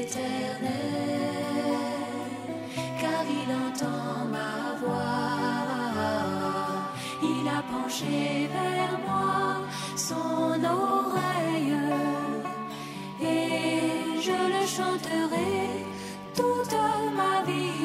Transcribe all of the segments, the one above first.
éternel, car il entend ma voix. Il a penché vers moi son oreille, et je le chanterai toute ma vie.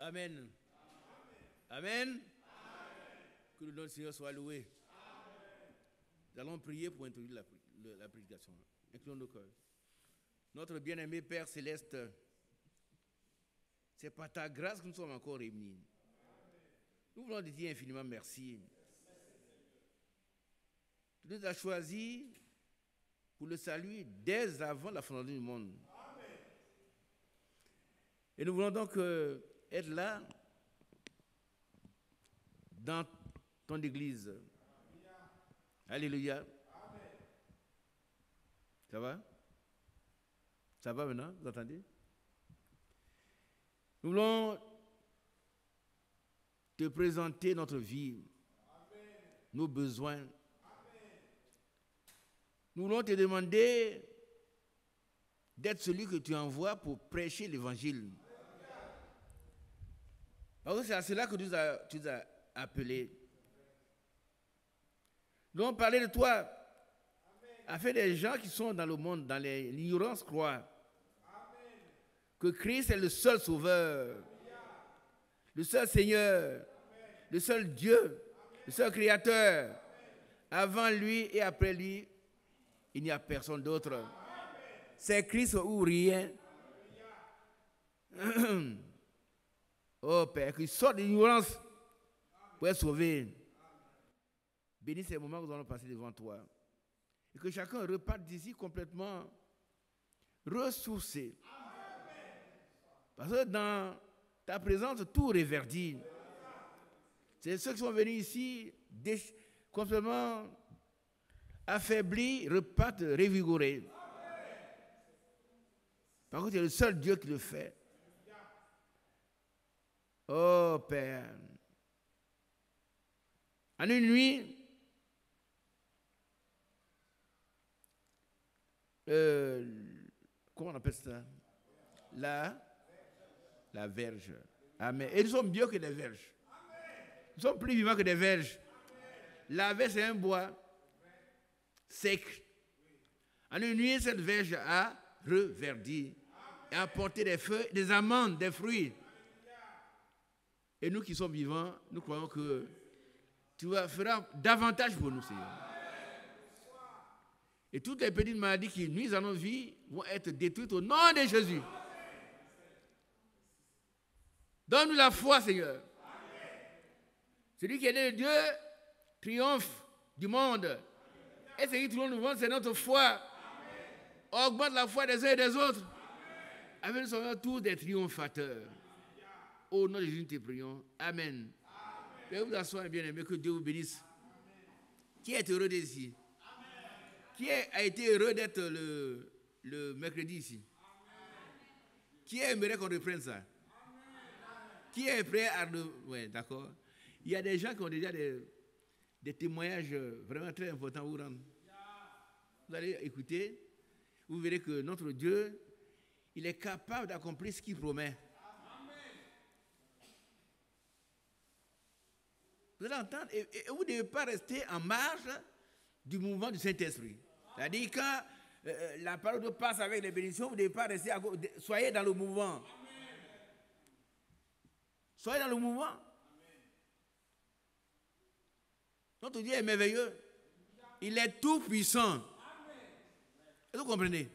Amen. Amen. Que le nom du Seigneur soit loué. Nous allons prier pour introduire la prédication. Inclinons nos cœurs. Notre bien-aimé Père Céleste, c'est par ta grâce que nous sommes encore réunis. Nous voulons te dire infiniment merci. Tu nous as choisis pour le salut dès avant la fondation du monde. Et nous voulons donc être là dans ton église. Alléluia. Ça va? Ça va maintenant? Vous entendez? Nous voulons te présenter notre vie, nos besoins. Nous voulons te demander d'être celui que tu envoies pour prêcher l'évangile. Parce que c'est à cela que tu nous as appelés. Nous allons parler de toi, afin que les gens qui sont dans le monde, dans l'ignorance, croient que Christ est le seul sauveur, le seul Seigneur, le seul Dieu, le seul Créateur. Avant lui et après lui, il n'y a personne d'autre. C'est Christ ou rien. Oh Père, qu'il sorte de l'ignorance pour être sauvé. Bénis ces moments que nous allons passer devant toi. Et que chacun reparte d'ici complètement ressourcé. Parce que dans ta présence, tout réverdit. C'est ceux qui sont venus ici complètement affaiblis, repartent révigorés. Par contre, c'est le seul Dieu qui le fait. Oh Père, en une nuit, comment on appelle ça? La verge. Amen. Et nous sommes mieux que des verges. Nous sommes plus vivants que des verges. La verge, c'est un bois sec. En une nuit, cette verge a reverdi et a porté des feuilles, des amandes, des fruits. Et nous qui sommes vivants, nous croyons que tu feras davantage pour nous, Seigneur. Et toutes les petites maladies qui nuisent à nos vies vont être détruites au nom de Jésus. Donne-nous la foi, Seigneur. Celui qui est né de Dieu triomphe du monde. Et ce qui triomphe du monde, c'est notre foi. Augmente la foi des uns et des autres. Avec nous sommes tous des triomphateurs. Au nom de Jésus, nous te prions. Amen. Veuillez vous asseoir, bien-aimés, que Dieu vous bénisse. Qui est heureux d'être ici? Qui a été heureux d'être le mercredi ici? Qui aimerait qu'on reprenne ça? Qui est prêt à... Oui, d'accord. Il y a des gens qui ont déjà des témoignages vraiment très importants à vous rendre. Vous allez écouter, vous verrez que notre Dieu, il est capable d'accomplir ce qu'il promet. Vous allez entendre, et vous ne devez pas rester en marge du mouvement du Saint-Esprit. C'est-à-dire, quand la parole de passe avec les bénédictions, vous ne devez pas rester à côté. Soyez dans le mouvement. Soyez dans le mouvement. Notre Dieu est merveilleux. Il est tout puissant. Est-ce que vous comprenez?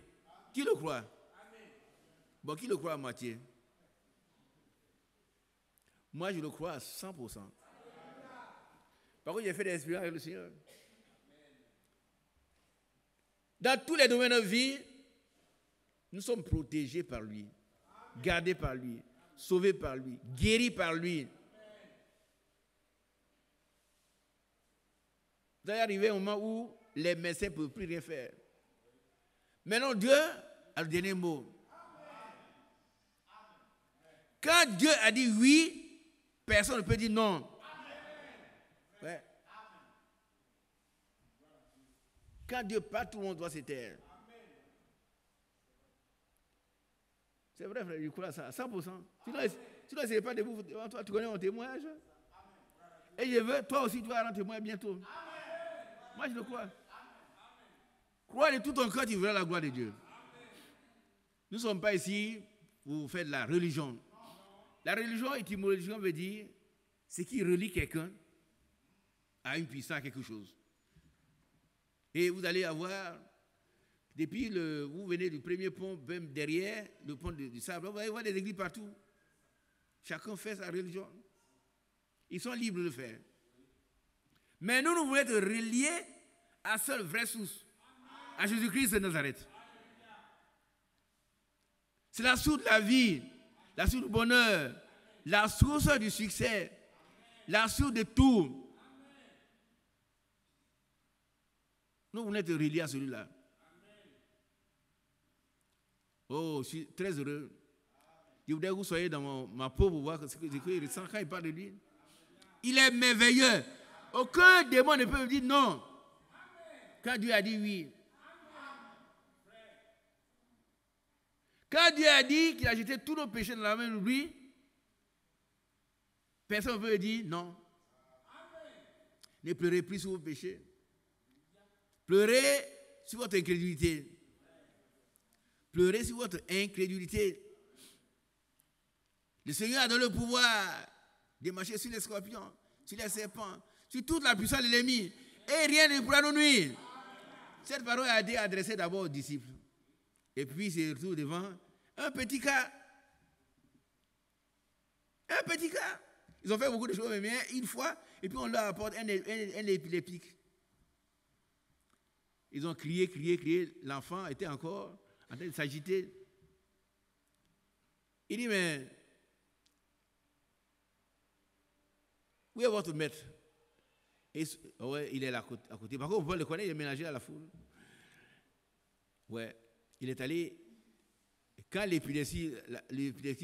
Qui le croit? Bon, qui le croit à moitié? Moi, je le crois à 100%. Par contre, j'ai fait des expériences avec le Seigneur. Dans tous les domaines de vie, nous sommes protégés par lui, gardés par lui, sauvés par lui, guéris par lui. Vous allez arriver à un moment où les médecins ne peuvent plus rien faire. Maintenant, Dieu a le dernier mot. Quand Dieu a dit oui, personne ne peut dire non. Ouais. Quand Dieu parle, tout le monde doit se taire. C'est vrai, frère, je crois ça, 100%. Tu ne sais pas debout devant toi, tu connais mon témoignage. Et je veux, toi aussi, tu vas rendre témoin bientôt. Moi, je le crois. Crois de tout ton cœur, tu verras la gloire de Dieu. Nous ne sommes pas ici pour faire de la religion. La religion, étymologiquement, veut dire ce qui relie quelqu'un à une puissance, à quelque chose. Et vous allez avoir, depuis vous venez du premier pont, même derrière le pont du sable, vous allez voir des églises partout. Chacun fait sa religion. Ils sont libres de le faire. Mais nous voulons être reliés à la seule vraie source, à Jésus-Christ de Nazareth. C'est la source de la vie, la source du bonheur, la source du succès, la source de tout. Nous voulons être reliés à celui-là. Oh, je suis très heureux. Je voudrais que vous soyez dans ma peau pour voir ce que je ressens quand il parle de lui. Il est merveilleux. Aucun démon ne peut me dire non. Quand Dieu a dit oui. Quand Dieu a dit qu'il a jeté tous nos péchés dans la main de lui, personne ne peut dire non. Ne pleurez plus sur vos péchés. Pleurez sur votre incrédulité. Pleurez sur votre incrédulité. Le Seigneur a donné le pouvoir de marcher sur les scorpions, sur les serpents, sur toute la puissance de l'ennemi. Et rien ne pourra nous nuire. Cette parole a été adressée d'abord aux disciples. Et puis, c'est retour devant un petit cas. Un petit cas. Ils ont fait beaucoup de choses, mais une fois, et puis on leur apporte un épileptique. Ils ont crié. L'enfant était encore en train de s'agiter. Il dit, mais où est votre maître? Et, ouais, il est là à côté. Par contre, on peut le connaître, il est mélangé à la foule. Ouais, il est allé. Quand l'épilepsie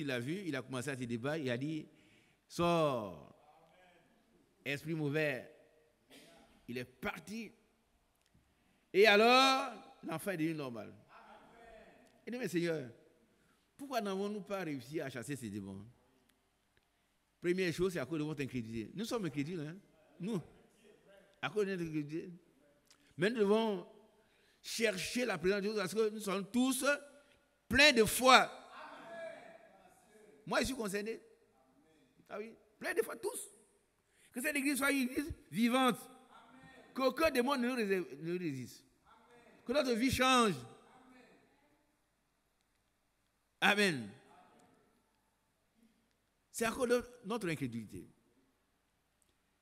l'a vu, il a commencé à se débattre. Il a dit, sors, esprit mauvais. Il est parti. Et alors, l'enfant est devenu normal. Il dit, mais Seigneur, pourquoi n'avons-nous pas réussi à chasser ces démons? Première chose, c'est à cause de votre incrédulité. Nous sommes incrédules, hein? Nous, à cause de notre incrédulité. Mais nous devons chercher la présence de Dieu parce que nous sommes tous pleins de foi. Moi, je suis concerné. Ah oui, plein de foi, tous. Que cette église soit une église vivante. Qu'aucun démon ne nous résiste. Que notre vie change. Amen. C'est à cause de notre incrédulité.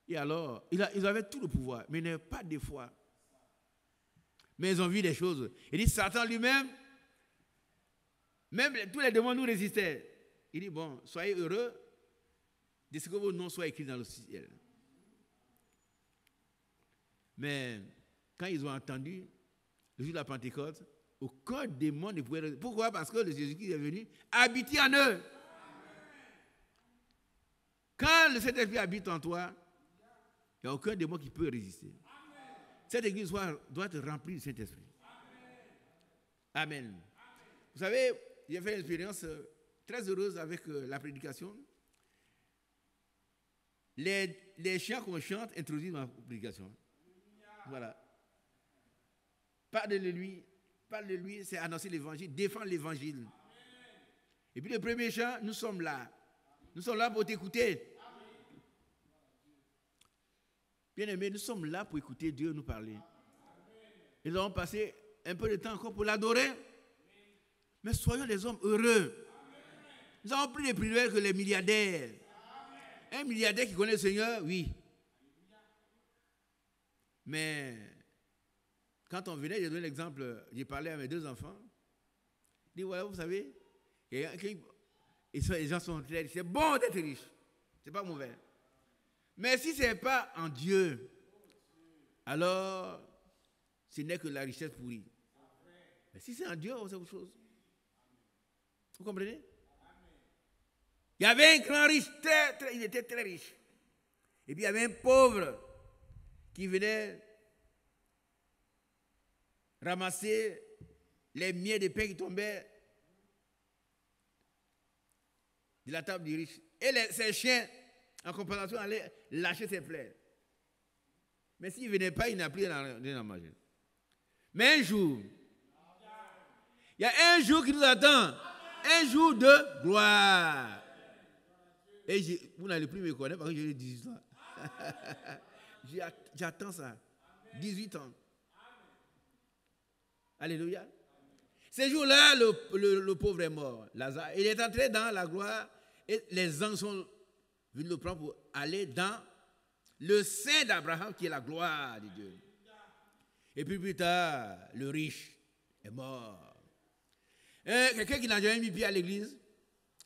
Et alors, ils avaient tout le pouvoir, mais ils n'avaient pas de foi. Mais ils ont vu des choses. Il dit, Satan lui-même, même tous les démons nous résistaient. Il dit, bon, soyez heureux de ce que vos noms soient écrits dans le ciel. Mais quand ils ont entendu, le jour de la Pentecôte, aucun démon ne pouvait... Pourquoi? Parce que le Jésus-Christ est venu habiter en eux. Quand le Saint-Esprit habite en toi, il n'y a aucun démon qui peut résister. Cette église doit être remplie du Saint-Esprit. Amen. Vous savez, j'ai fait une expérience très heureuse avec la prédication. Les chants qu'on chante introduisent ma prédication. Voilà. Parle de lui, c'est annoncer l'évangile, défendre l'évangile. Et puis le premier chant, nous sommes là. Nous sommes là pour t'écouter. Bien-aimés, nous sommes là pour écouter Dieu nous parler. Et nous allons passer un peu de temps encore pour l'adorer. Mais soyons des hommes heureux. Nous avons plus de privilèges que les milliardaires. Un milliardaire qui connaît le Seigneur, oui. Mais quand on venait, j'ai donné l'exemple, j'ai parlé à mes deux enfants. Je dis, voilà, vous savez, les gens sont très riches. C'est bon d'être riche. C'est pas mauvais. Mais si ce n'est pas en Dieu, alors ce n'est que la richesse pourrie. Mais si c'est en Dieu, c'est autre chose. Vous comprenez? Il y avait un grand riche, il était très riche. Et puis il y avait un pauvre qui venait ramasser les miettes de pain qui tombaient de la table du riche. Et ses chiens, en compensation, allaient lâcher ses plaies. Mais s'il ne venait pas, il n'a plus rien à manger. Mais un jour, il y a un jour qui nous attend. Un jour de gloire. Et vous n'allez plus me connaître parce que j'ai 18 ans. J'attends ça. 18 ans. Alléluia. Ce jour-là, le pauvre est mort. Lazare. Il est entré dans la gloire et les anges sont venus le prendre pour aller dans le sein d'Abraham qui est la gloire de Dieu. Et puis plus tard, le riche est mort. Quelqu'un qui n'a jamais mis pied à l'église,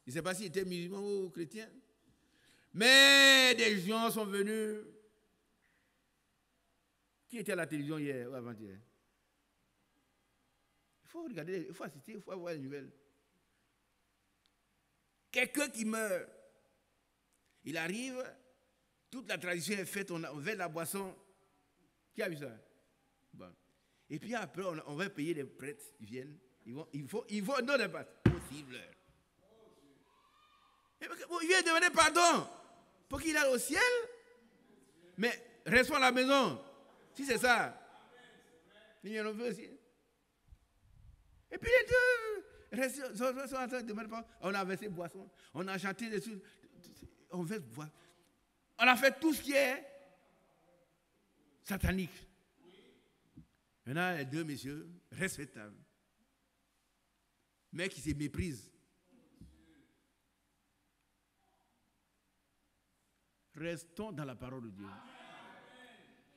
il ne sait pas s'il était musulman ou chrétien. Mais des gens sont venus. Qui était à la télévision hier ou avant-hier? Il faut regarder, il faut assister, il faut voir les nouvelles. Quelqu'un qui meurt, il arrive, toute la tradition est faite, on verse la boisson. Qui a vu ça? Bon. Et puis après, on va payer les prêtres, ils viennent. Il faut non, pas possible. Il vient demander pardon pour qu'il aille au ciel. Mais restons à la maison. Si c'est ça. Il en veut aussi. Et puis les deux sont en train de demander pardon. On a versé boisson. On a chanté dessus. On verse boisson. On a fait tout ce qui est satanique. Maintenant, les deux messieurs, respectables, mais qui se méprisent. Restons dans la parole de Dieu.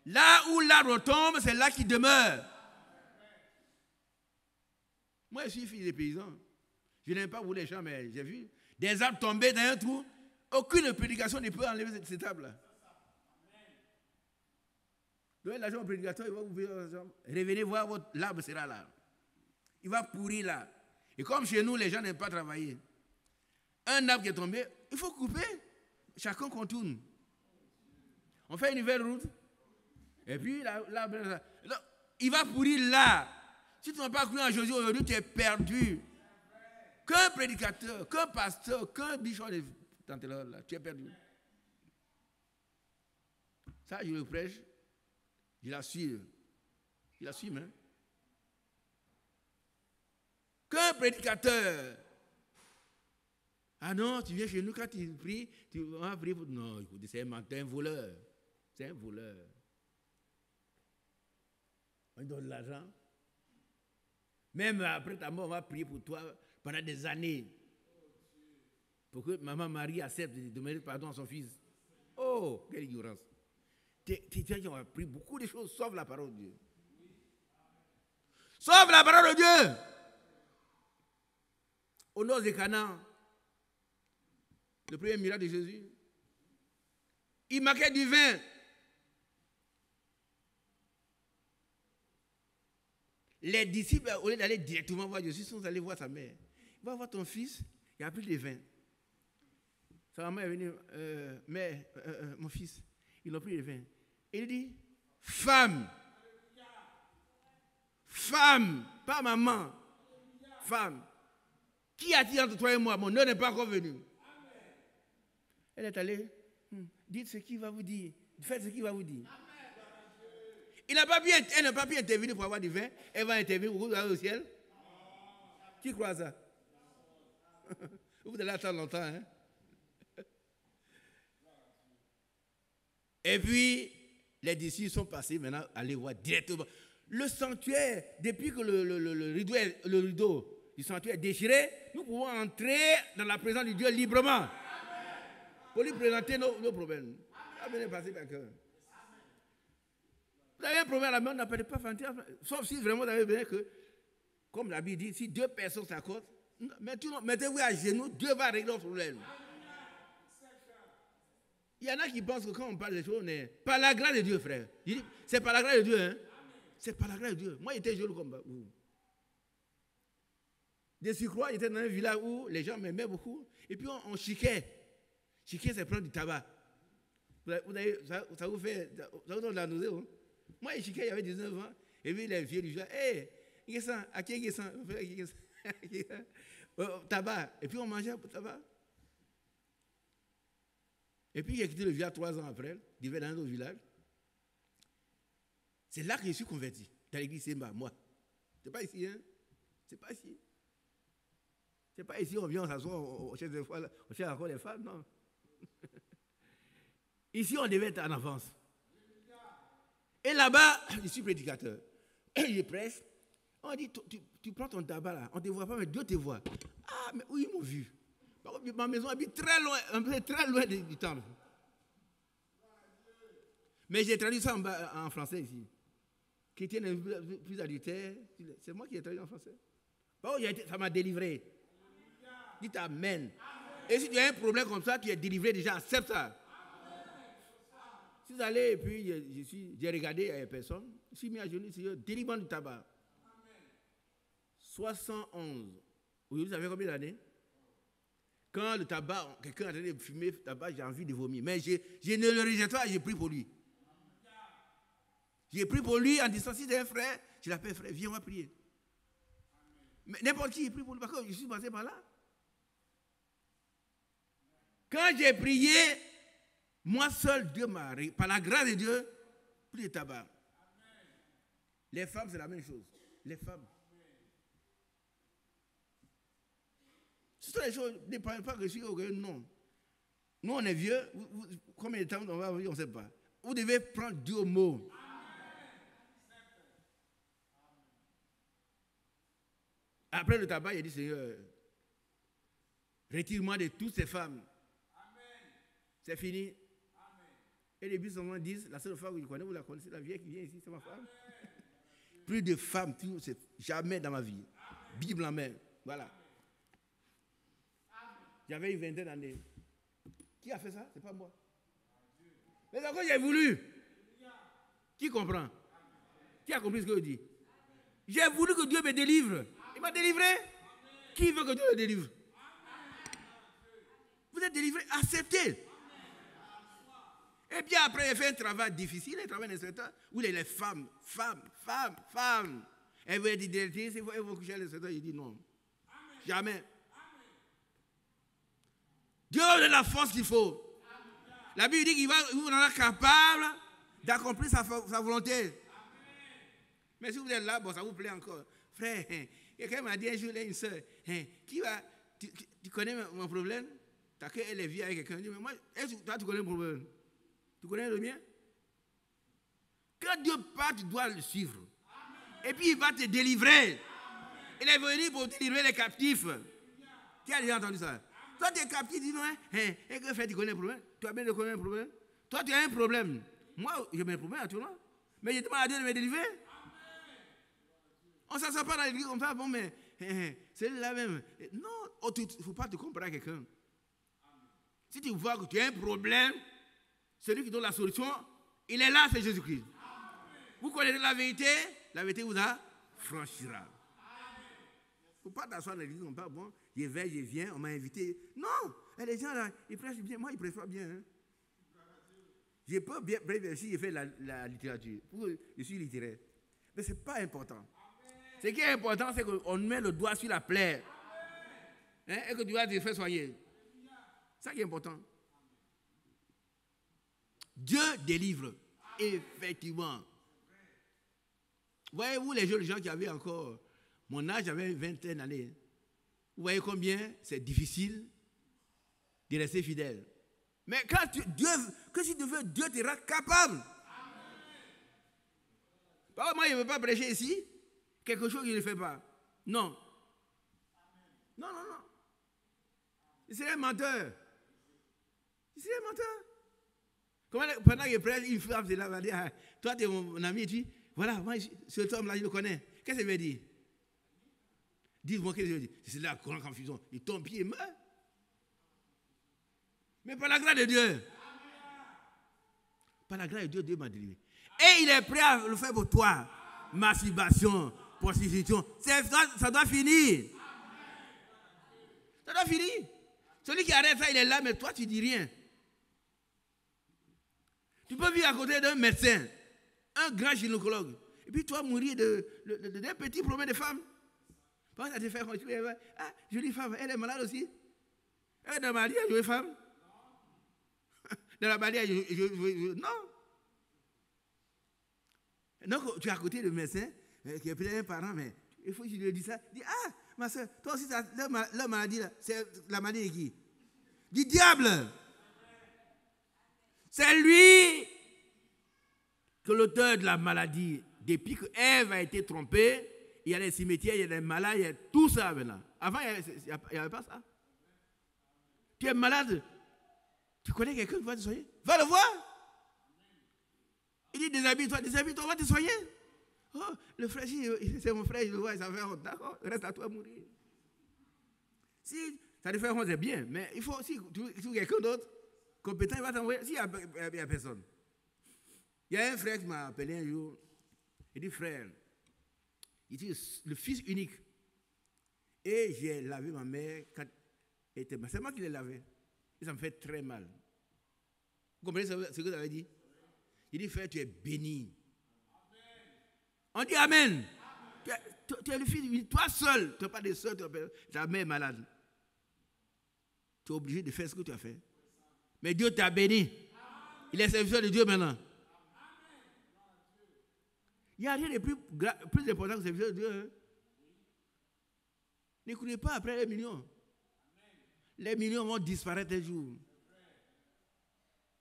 Là où l'arbre tombe, c'est là qu'il demeure. Moi, je suis fils des paysans. Je n'aime pas vous les gens, mais j'ai vu des arbres tomber dans un trou. Aucune prédication ne peut enlever cet arbre-là. Donc, l'argent au prédicateur, il va vous dire, revenez voir, l'arbre sera là. Il va pourrir là. Et comme chez nous, les gens n'aiment pas travailler. Un arbre qui est tombé, il faut couper. Chacun contourne. On fait une nouvelle route. Et puis, l'arbre, il va pourrir là. Si tu n'as pas cru en Jésus aujourd'hui, tu es perdu. Qu'un prédicateur, qu'un pasteur, qu'un bishop de Tantelor, là, tu es perdu. Ça, je le prêche. Je l'assume. Je l'assume, hein. Qu'un prédicateur. Ah non, tu viens chez nous quand tu pries, tu vas prier pour... Non, écoute, c'est un voleur. C'est un voleur. On donne de l'argent. Même après ta mort, on va prier pour toi pendant des années. Pour que maman Marie accepte de demander pardon à son fils. Oh, quelle ignorance. On a pris beaucoup de choses, sauf la parole de Dieu. Sauf la parole de Dieu. Au nord de Canaan, le premier miracle de Jésus, il manquait du vin. Les disciples, au lieu d'aller directement voir Jésus, sont allés voir sa mère. Va voir ton fils, il a pris le vin. Sa maman est venue, mais mon fils, il a pris le vin. Et il dit, femme, pas maman, femme, qui a-t-il entre toi et moi? Mon heure n'est pas encore venue. Elle est allée, dites ce qu'il va vous dire, faites ce qu'il va vous dire. Elle n'a pas pu intervenir pour avoir du vin, elle va intervenir pour vous aller au ciel. Qui croit ça? Vous allez attendre longtemps, hein? Et puis, les disciples sont passés maintenant à aller voir directement. Le sanctuaire, depuis que le rideau du sanctuaire est déchiré, nous pouvons entrer dans la présence de Dieu librement. Pour lui présenter nos problèmes. Ah, venez passer quelqu'un. Vous avez un problème à la main, on n'appelle pas fantasme. Sauf si vraiment vous avez besoin que, comme la Bible dit, si deux personnes s'accordent, mettez-vous à genoux, Dieu va régler le problème. Il y en a qui pensent que quand on parle des choses, on est par la grâce de Dieu, frère. C'est par la grâce de Dieu, hein. C'est par la grâce de Dieu. Moi, j'étais jeune comme vous. De surcroît, j'étais dans un village où les gens m'aimaient beaucoup. Et puis, on chiquait. Chiquer, c'est prendre du tabac. Ça vous donne la nausée. Hein? Moi, je chiquais, j'avais 19 ans. Et puis, les vieux du village, hé, à qui est ça? Tabac. Et puis, on mangeait le tabac. Et puis, j'ai quitté le village 3 ans après. Je vivais dans un autre village. C'est là que je suis converti. Dans l'église Semba, moi. C'est pas ici, hein? C'est pas ici. C'est pas ici, on vient, on s'assoit, on cherche encore les femmes, non. Ici, on devait être en avance. Et là-bas, je suis prédicateur. Je prêche. On dit, tu prends ton tabac là, on ne te voit pas, mais Dieu te voit. Ah, mais oui, ils m'ont vu. Par contre, ma maison habite très loin du temple. Mais j'ai traduit ça en français ici. Chrétien plus adultère, c'est moi qui ai traduit en français. Par contre, ça m'a délivré. Dites Amen. Et si tu as un problème comme ça, tu es délivré déjà, accepte ça. Si vous allez, et puis j'ai regardé à personne, je suis mis à genoux, Seigneur, délivre-moi du tabac. 71. Aujourd'hui, ça fait combien d'années? Quand le tabac, quelqu'un est en train de fumer le tabac, j'ai envie de vomir. Mais je ne le rejette pas, j'ai pris pour lui. J'ai pris pour lui en disant, si c'est un frère, je l'appelle frère, viens, on va prier. Mais n'importe qui, j'ai pris pour lui, parce que je suis passé par là. Quand j'ai prié, moi seul, Dieu m'a, par la grâce de Dieu, pris le tabac. Les femmes, c'est la même chose. Les femmes. Ce sont les choses, ne parlez pas que je suis non. Nous, on est vieux, combien de temps on va vivre, on ne sait pas. Vous devez prendre Dieu au mot. Après le tabac, il a dit, Seigneur, retire-moi de toutes ces femmes. C'est fini. Et les bisous disent, la seule femme que je connais, vous la connaissez, la vieille qui vient ici, c'est ma femme. Plus de femmes, jamais dans ma vie. Bible en main. Voilà. J'avais une vingtaine d'années. Qui a fait ça? C'est pas moi. Mais encore j'ai voulu. Qui comprend? Qui a compris ce que je dis? J'ai voulu que Dieu me délivre. Il m'a délivré. Qui veut que Dieu le délivre? Vous êtes délivré, acceptez. Et puis après, il fait un travail difficile, un travail d'inspecteur, où les femmes. Elle veut dire directrice, il faut coucher à l'inspecteur. Il dit non. Jamais. Dieu donne la force qu'il faut. La Bible dit qu'il vous rendra capable d'accomplir sa volonté. Mais si vous êtes là, bon, ça vous plaît encore. Frère, quelqu'un m'a dit un jour, une soeur, tu connais mon problème? T'as qu'elle est vieille avec quelqu'un. Mais moi, toi, tu connais mon problème? Tu connais le mien? Quand Dieu part, tu dois le suivre. Et puis il va te délivrer. Il est venu pour délivrer les captifs. Qui a déjà entendu ça? Toi, tu es captif, dis non, et que fait, tu connais le problème? Toi, bien, tu connais le problème? Toi, tu as un problème. Moi, j'ai un problème à tout le monde. Mais je demande à Dieu de me délivrer. On ne s'assoit pas dans l'église comme ça, bon, mais c'est là même. Non, il ne faut pas te comparer à quelqu'un. Si tu vois que tu as un problème, celui qui donne la solution, il est là, c'est Jésus-Christ. Vous connaissez la vérité vous affranchira. Il ne faut pas t'asseoir dans l'église comme ça, bon, je viens, on m'a invité. Non, et les gens là, ils prêchent bien, moi ils prêchent pas bien. Hein. Je peux bien prêcher si je fais la littérature. Je suis littéraire. Mais ce n'est pas important. Ce qui est important, c'est qu'on met le doigt sur la plaie. Hein, et que tu vas te faire soigner. C'est ça qui est important. Dieu délivre. Effectivement. Voyez-vous les jeunes gens qui avaient encore mon âge, j'avais une vingtaine d'années. Vous voyez combien c'est difficile de rester fidèle. Mais quand que si tu veux, Dieu te rend capable. Moi, je ne veux pas prêcher ici quelque chose qu'il ne fait pas. Non. Non. Il serait un menteur. Pendant qu'il prêche, il frappe de là, il va dire, toi, tu es mon ami, tu dis, voilà, moi, ce homme-là, je le connais. Qu'est-ce qu'il veut dire? Dis-moi qu'est-ce qu'il veut dire. C'est là, grande confusion. Il tombe, puis il meurt. Mais par la grâce de Dieu. Par la grâce de Dieu, Dieu m'a délivré. Et il est prêt à le faire pour toi. masturbation, prostitution. Ça doit finir. Ça doit finir. Celui qui arrête ça, il est là, mais toi, tu dis rien. Tu peux vivre à côté d'un médecin, un grand gynécologue, et puis toi mourir d'un petit problème de femme. Parce que ça te fait ah, jolie femme, elle est malade aussi. Elle est dans la maladie, elle est jolie femme. Dans la maladie, non. Donc, tu es à côté du médecin, qui est peut-être un parent, mais il faut que tu lui dises ça. Dis, ah, ma soeur, toi aussi, la maladie, c'est la maladie de qui? Du diable. C'est lui que l'auteur de la maladie, depuis que Ève a été trompée, il y a des cimetières, il y a des malades, il y a tout ça maintenant. Avant, il n'y avait pas ça. Tu es malade, tu connais quelqu'un qui va te soigner? Va le voir. Il dit, déshabille-toi, on va te soigner. Oh, le frère, c'est mon frère, je le vois, ça fait honte. D'accord, reste à toi mourir. Si ça te fait honte, c'est bien, mais il faut aussi trouver quelqu'un d'autre compétent, il va t'envoyer. S'il n'y a personne. Il y a un frère qui m'a appelé un jour. Il dit, frère, il dit, le fils unique. Et j'ai lavé ma mère quand elle était malade. C'est moi qui l'ai lavé. Et ça me fait très mal. Vous comprenez ce que vous avez dit? Il dit, frère, tu es béni. On dit Amen. Tu es le fils unique. Toi seul, tu n'as pas de soeur, ta mère est malade. Tu es obligé de faire ce que tu as fait. Mais Dieu t'a béni. Il est serviteur de Dieu maintenant. Il n'y a rien de plus important que serviteur de Dieu. Hein? N'écoutez pas après les millions. Les millions vont disparaître un jour.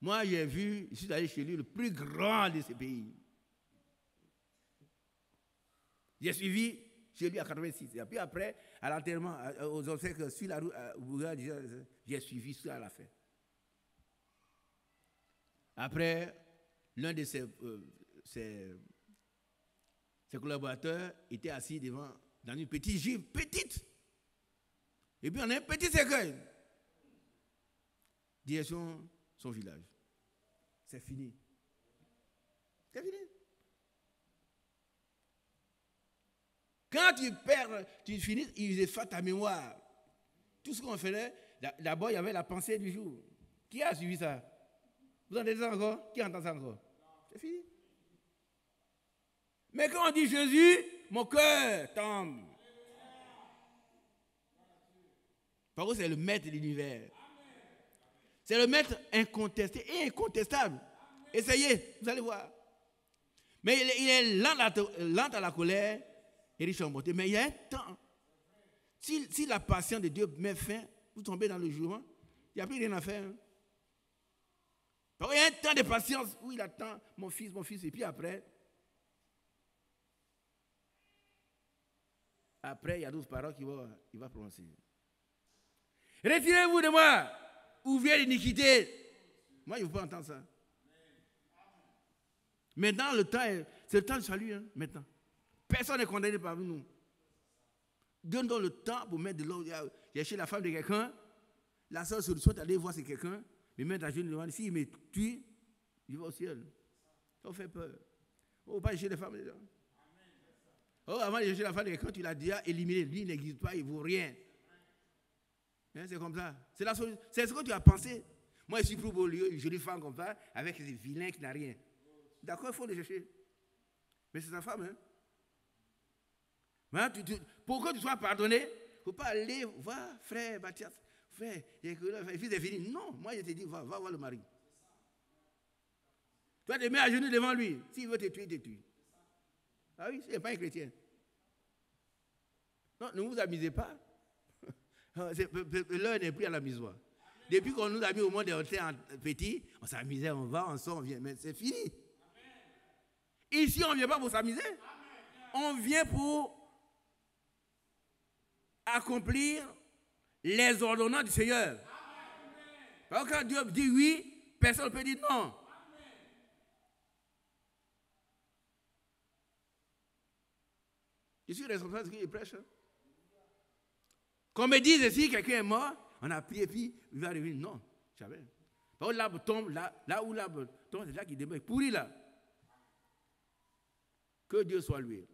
Moi, j'ai vu, je suis allé chez lui, le plus grand de ces pays. J'ai suivi chez lui à 86. Et puis après, à l'enterrement, aux obsèques, sur la route, j'ai suivi ça à la fin. Après, l'un de ses collaborateurs était assis dans une petite gîte, petite. Et puis on a un petit cercueil. Direction son village. C'est fini. C'est fini. Quand tu perds, tu finis, ils effacent ta mémoire. Tout ce qu'on faisait, d'abord il y avait la pensée du jour. Qui a suivi ça? Vous entendez ça encore? Qui entend ça encore? C'est fini. Mais quand on dit Jésus, mon cœur tombe. Parce que c'est le maître de l'univers. C'est le maître incontesté et incontestable. Essayez, vous allez voir. Mais il est lent à la colère et riche en bonté. Mais il y a un temps. Si la patience de Dieu met fin, vous tombez dans le jugement, il n'y a plus rien à faire. Hein. Parce qu'il y a un temps de patience où il attend mon fils, et puis après, il y a d'autres paroles qu'il va prononcer. Retirez-vous de moi, où vient l'iniquité. Moi, je ne veux pas entendre ça. Maintenant, c'est le temps du salut, hein, maintenant. Personne n'est condamné parmi nous. Donne-donc le temps pour mettre de l'eau. Il y a chez la femme de quelqu'un, la seule solution, c'est d'aller voir c'est quelqu'un, mais mettre à genoux devant, s'il me tue, il va au ciel. Ça vous fait peur. Oh, pas chez les femmes déjà. Oh, avant de chercher la femme de quelqu'un, tu l'as déjà éliminé. Lui, il n'existe pas, il ne vaut rien. Hein, c'est comme ça. C'est ce que tu as pensé. Moi, je suis plus beau lieu, une jolie femme comme ça, avec ces vilains qui n'ont rien. D'accord, il faut le chercher. Mais c'est sa femme, hein. Hein, pour que tu sois pardonné, il ne faut pas aller voir frère Baptiste. Frère, il fils est fini. Non, moi, je te dis, va voir le mari. Toi, tu te mets à genoux devant lui. S'il veut te tuer, il te tue. Ah oui, il n'est pas un chrétien. Non, ne vous amusez pas. L'heure n'est plus à l'amusoir. Depuis qu'on nous a mis au monde on était petit, on s'amusait, on va, on sort, on vient. Mais c'est fini. Ici, on ne vient pas pour s'amuser. On vient pour accomplir les ordonnances du Seigneur. Parce que quand Dieu dit oui, personne ne peut dire non. Je suis responsable de ce qu'il prêche. Qu'on me dise si quelqu'un est mort, on a prié, puis il va arriver. Non, jamais. Parce que l'arbre tombe, là où l'arbre tombe, c'est là qu'il demeure. Pourri là. Que Dieu soit loué.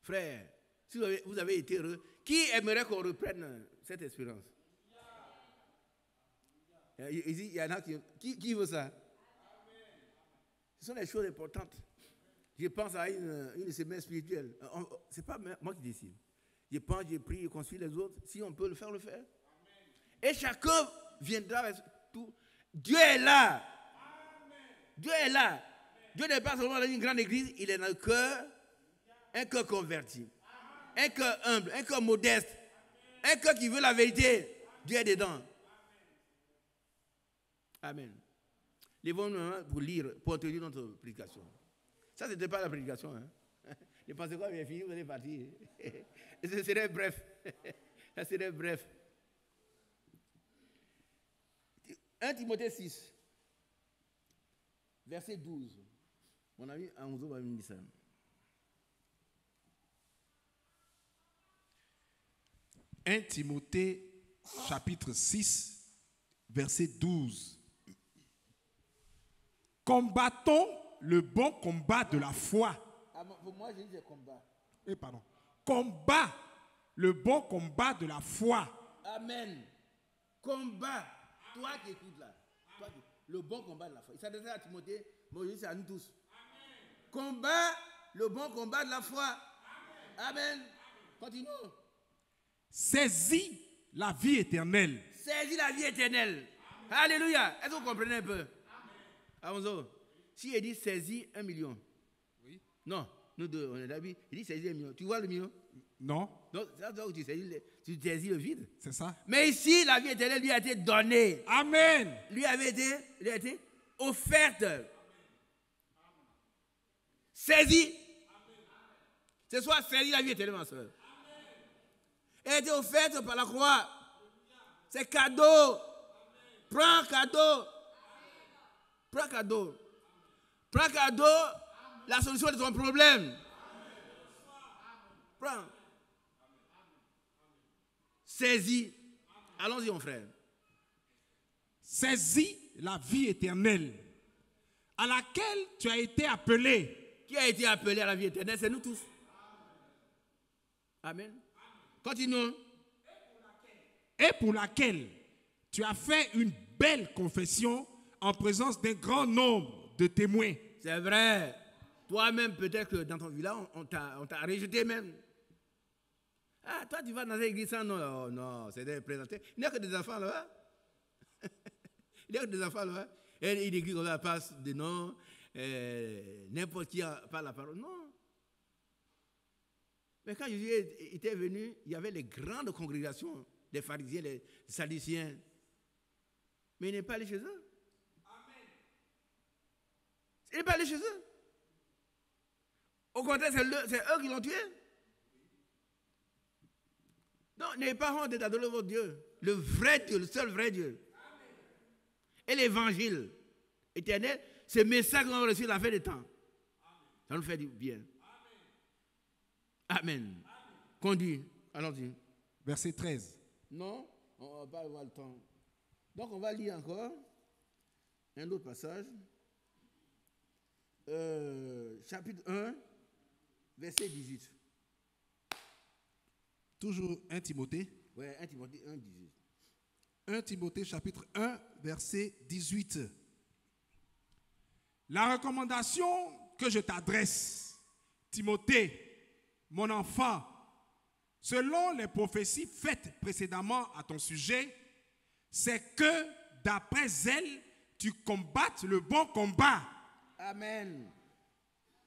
Frère, si vous avez été heureux, qui aimerait qu'on reprenne cette expérience? Ici, il y en a qui veut ça? Ce sont des choses importantes. Je pense à une semaine spirituelle. Ce n'est pas moi qui décide. Je pense, je prie, je construis les autres. Si on peut le faire, le faire. Et chacun viendra avec tout. Dieu est là. Dieu est là. Dieu n'est pas seulement dans une grande église, il est dans le cœur, un cœur converti, un cœur humble, un cœur modeste, un cœur qui veut la vérité. Dieu est dedans. Amen. Lèvons-nous pour lire, pour tenir notre prédication. Ça, ce n'était pas la prédication. Hein? Je pensais quoi, bien fini, vous allez partir. Ce serait bref. Ça serait bref. 1 Timothée 6, verset 12. Mon ami Anzo va me dire ça. « 1 Timothée, chapitre 6, verset 12. Combattons le bon combat de la foi. » Pour moi, j'ai dit combat. Pardon. Combat le bon combat de la foi. Amen. Combat. Toi qui écoutes là. Le bon combat de la foi. Il s'adresse à Timothée, mais aujourd'hui c'est à nous tous. Amen. Combat le bon combat de la foi. Amen. Amen. Continuons. Saisis la vie éternelle. Saisis la vie éternelle. Amen. Alléluia. Est-ce que vous comprenez un peu? Amen. Si il dit saisis 1 million. Oui. Non, nous deux, on est d'accord. Il dit saisis 1 million. Tu vois le million? Non. Donc, c'est là où tu saisis le vide. C'est ça. Mais ici, la vie éternelle lui a été donnée. Amen. Lui a été offerte. Saisis. Ce soir, saisis la vie éternelle, ma soeur. Elle a été offerte par la croix. C'est cadeau. Prends cadeau. Prends cadeau. Prends cadeau. La solution de ton problème. Prends. Saisis. Allons-y, mon frère. Saisis la vie éternelle à laquelle tu as été appelé. Qui a été appelé à la vie éternelle? C'est nous tous. Amen. Continuons. Et pour laquelle tu as fait une belle confession en présence d'un grand nombre de témoins. C'est vrai. Toi-même, peut-être que dans ton village, on t'a rejeté même. Ah, toi, tu vas dans l'église sans nom. Oh, non, c'est des présentés. Il n'y a que des enfants là. Il n'y a que des enfants là. Et une église, on la passe de nom. N'importe qui parle la parole. Non. Mais quand Jésus était venu, il y avait les grandes congrégations, les pharisiens, les sadduciens. Mais il n'est pas allé chez eux. Amen. Il n'est pas allé chez eux. Au contraire, c'est eux qui l'ont tué. Non, n'ayez pas honte d'adorer votre Dieu. Le vrai Dieu, le seul vrai Dieu. Amen. Et l'évangile éternel, ce message qu'on a reçu à la fin des temps. Amen. Ça nous fait du bien. Amen. Amen. Conduis. Allons-y. Verset 13. Non, on ne va pas avoir le temps. Donc on va lire encore un autre passage. Chapitre 1, verset 18. Toujours 1 Timothée. Oui, 1 Timothée 1, 18. 1 Timothée chapitre 1, verset 18. La recommandation que je t'adresse, Timothée, mon enfant, selon les prophéties faites précédemment à ton sujet, c'est que d'après elles, tu combattes le bon combat. Amen.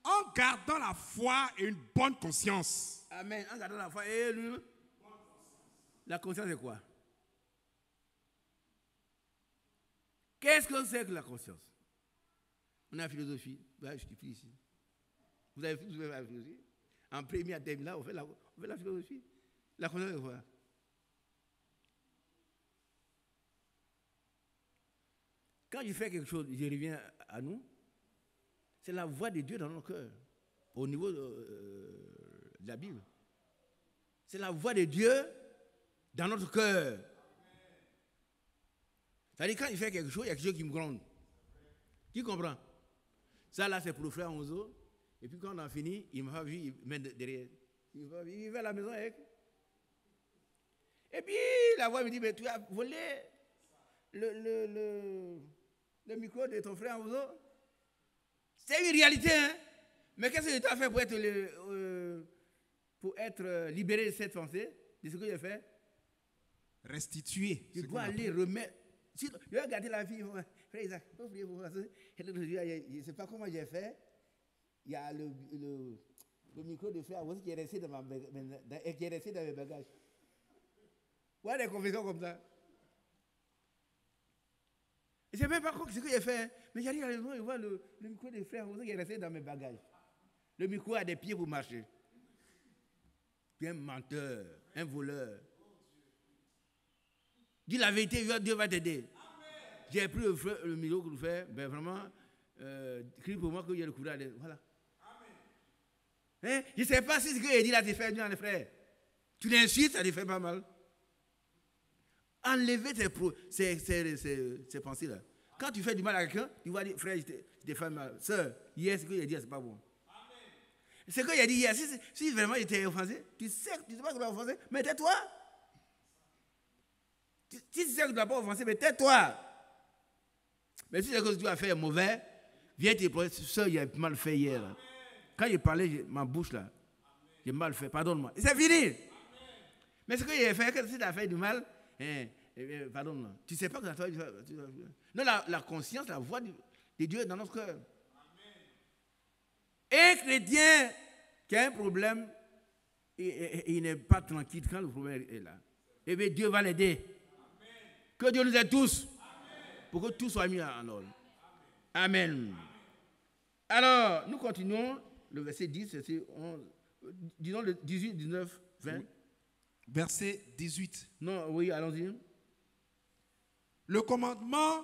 En gardant la foi et une bonne conscience. Amen. En gardant la foi et la conscience c'est quoi? Qu'est-ce que c'est que la conscience? On a la philosophie. Ben, je suis ici. Vous avez la philosophie? En premier thème là, on fait la philosophie. La conscience c'est quoi? Quand je fais quelque chose, je reviens à nous. C'est la voix de Dieu dans nos cœurs, au niveau de la Bible. C'est la voix de Dieu dans notre cœur. C'est-à-dire quand il fait quelque chose, il y a quelque chose qui me gronde. Qui comprend? Ça là, c'est pour le frère Onzo. Et puis quand on a fini, il m'a vu, il met derrière. Il va à la maison avec. Et puis la voix me dit, mais tu as volé le micro de ton frère Onzo. C'est une réalité, hein. Mais qu'est-ce que tu as fait pour être libéré de cette pensée, de ce que j'ai fait? Restituer. Tu dois aller remettre. Si, je vais regarder la vie, frère Isaac, je ne sais pas comment j'ai fait. Il y a le micro de frère Onzo qui est resté dans mes bagages. Ouais, des confessions comme ça. Je ne sais même pas ce que j'ai fait, hein. Mais j'arrive à la maison et vois le micro de frère Onzo qui est resté dans mes bagages. Le micro a des pieds pour marcher. Tu es un menteur, un voleur. Dis la vérité, Dieu va t'aider. J'ai pris le micro pour le faire, ben vraiment, crie pour moi qu'il y a le courage. Voilà. Hein? Je ne sais pas si ce que j'ai dit là te fait bien, les frères. Tu l'insultes, ça te fait pas mal. Enlevez ces pensées-là. Quand tu fais du mal à quelqu'un, tu vas dire, frère, je te fais mal. Sœur, hier, ce que j'ai dit, c'est pas bon. Ce que j'ai dit hier, si vraiment j'étais offensé, tu sais pas que tu dois offenser, mais tais-toi. Si tu sais que tu ne dois pas offenser, mais tais-toi. Mais si c'est que tu as fait mauvais, viens te pleurer. Sœur, j'ai mal fait hier. Là. Quand j'ai parlé, ma bouche là, j'ai mal fait, pardonne-moi. Et c'est fini. Amen. Mais ce que j'ai fait, si tu as fait du mal, pardonne-moi. Tu ne sais pas que tu as fait. Non, la conscience, la voix de Dieu est dans notre cœur. Un chrétien qui a un problème, il n'est pas tranquille quand le problème est là. Eh bien, Dieu va l'aider. Que Dieu nous aide tous. Pour que tout soit mis en ordre. Amen. Alors, nous continuons le verset 10, verset 11, disons le 18, 19, 20. Oui. Verset 18. Non, oui, allons-y. Le commandement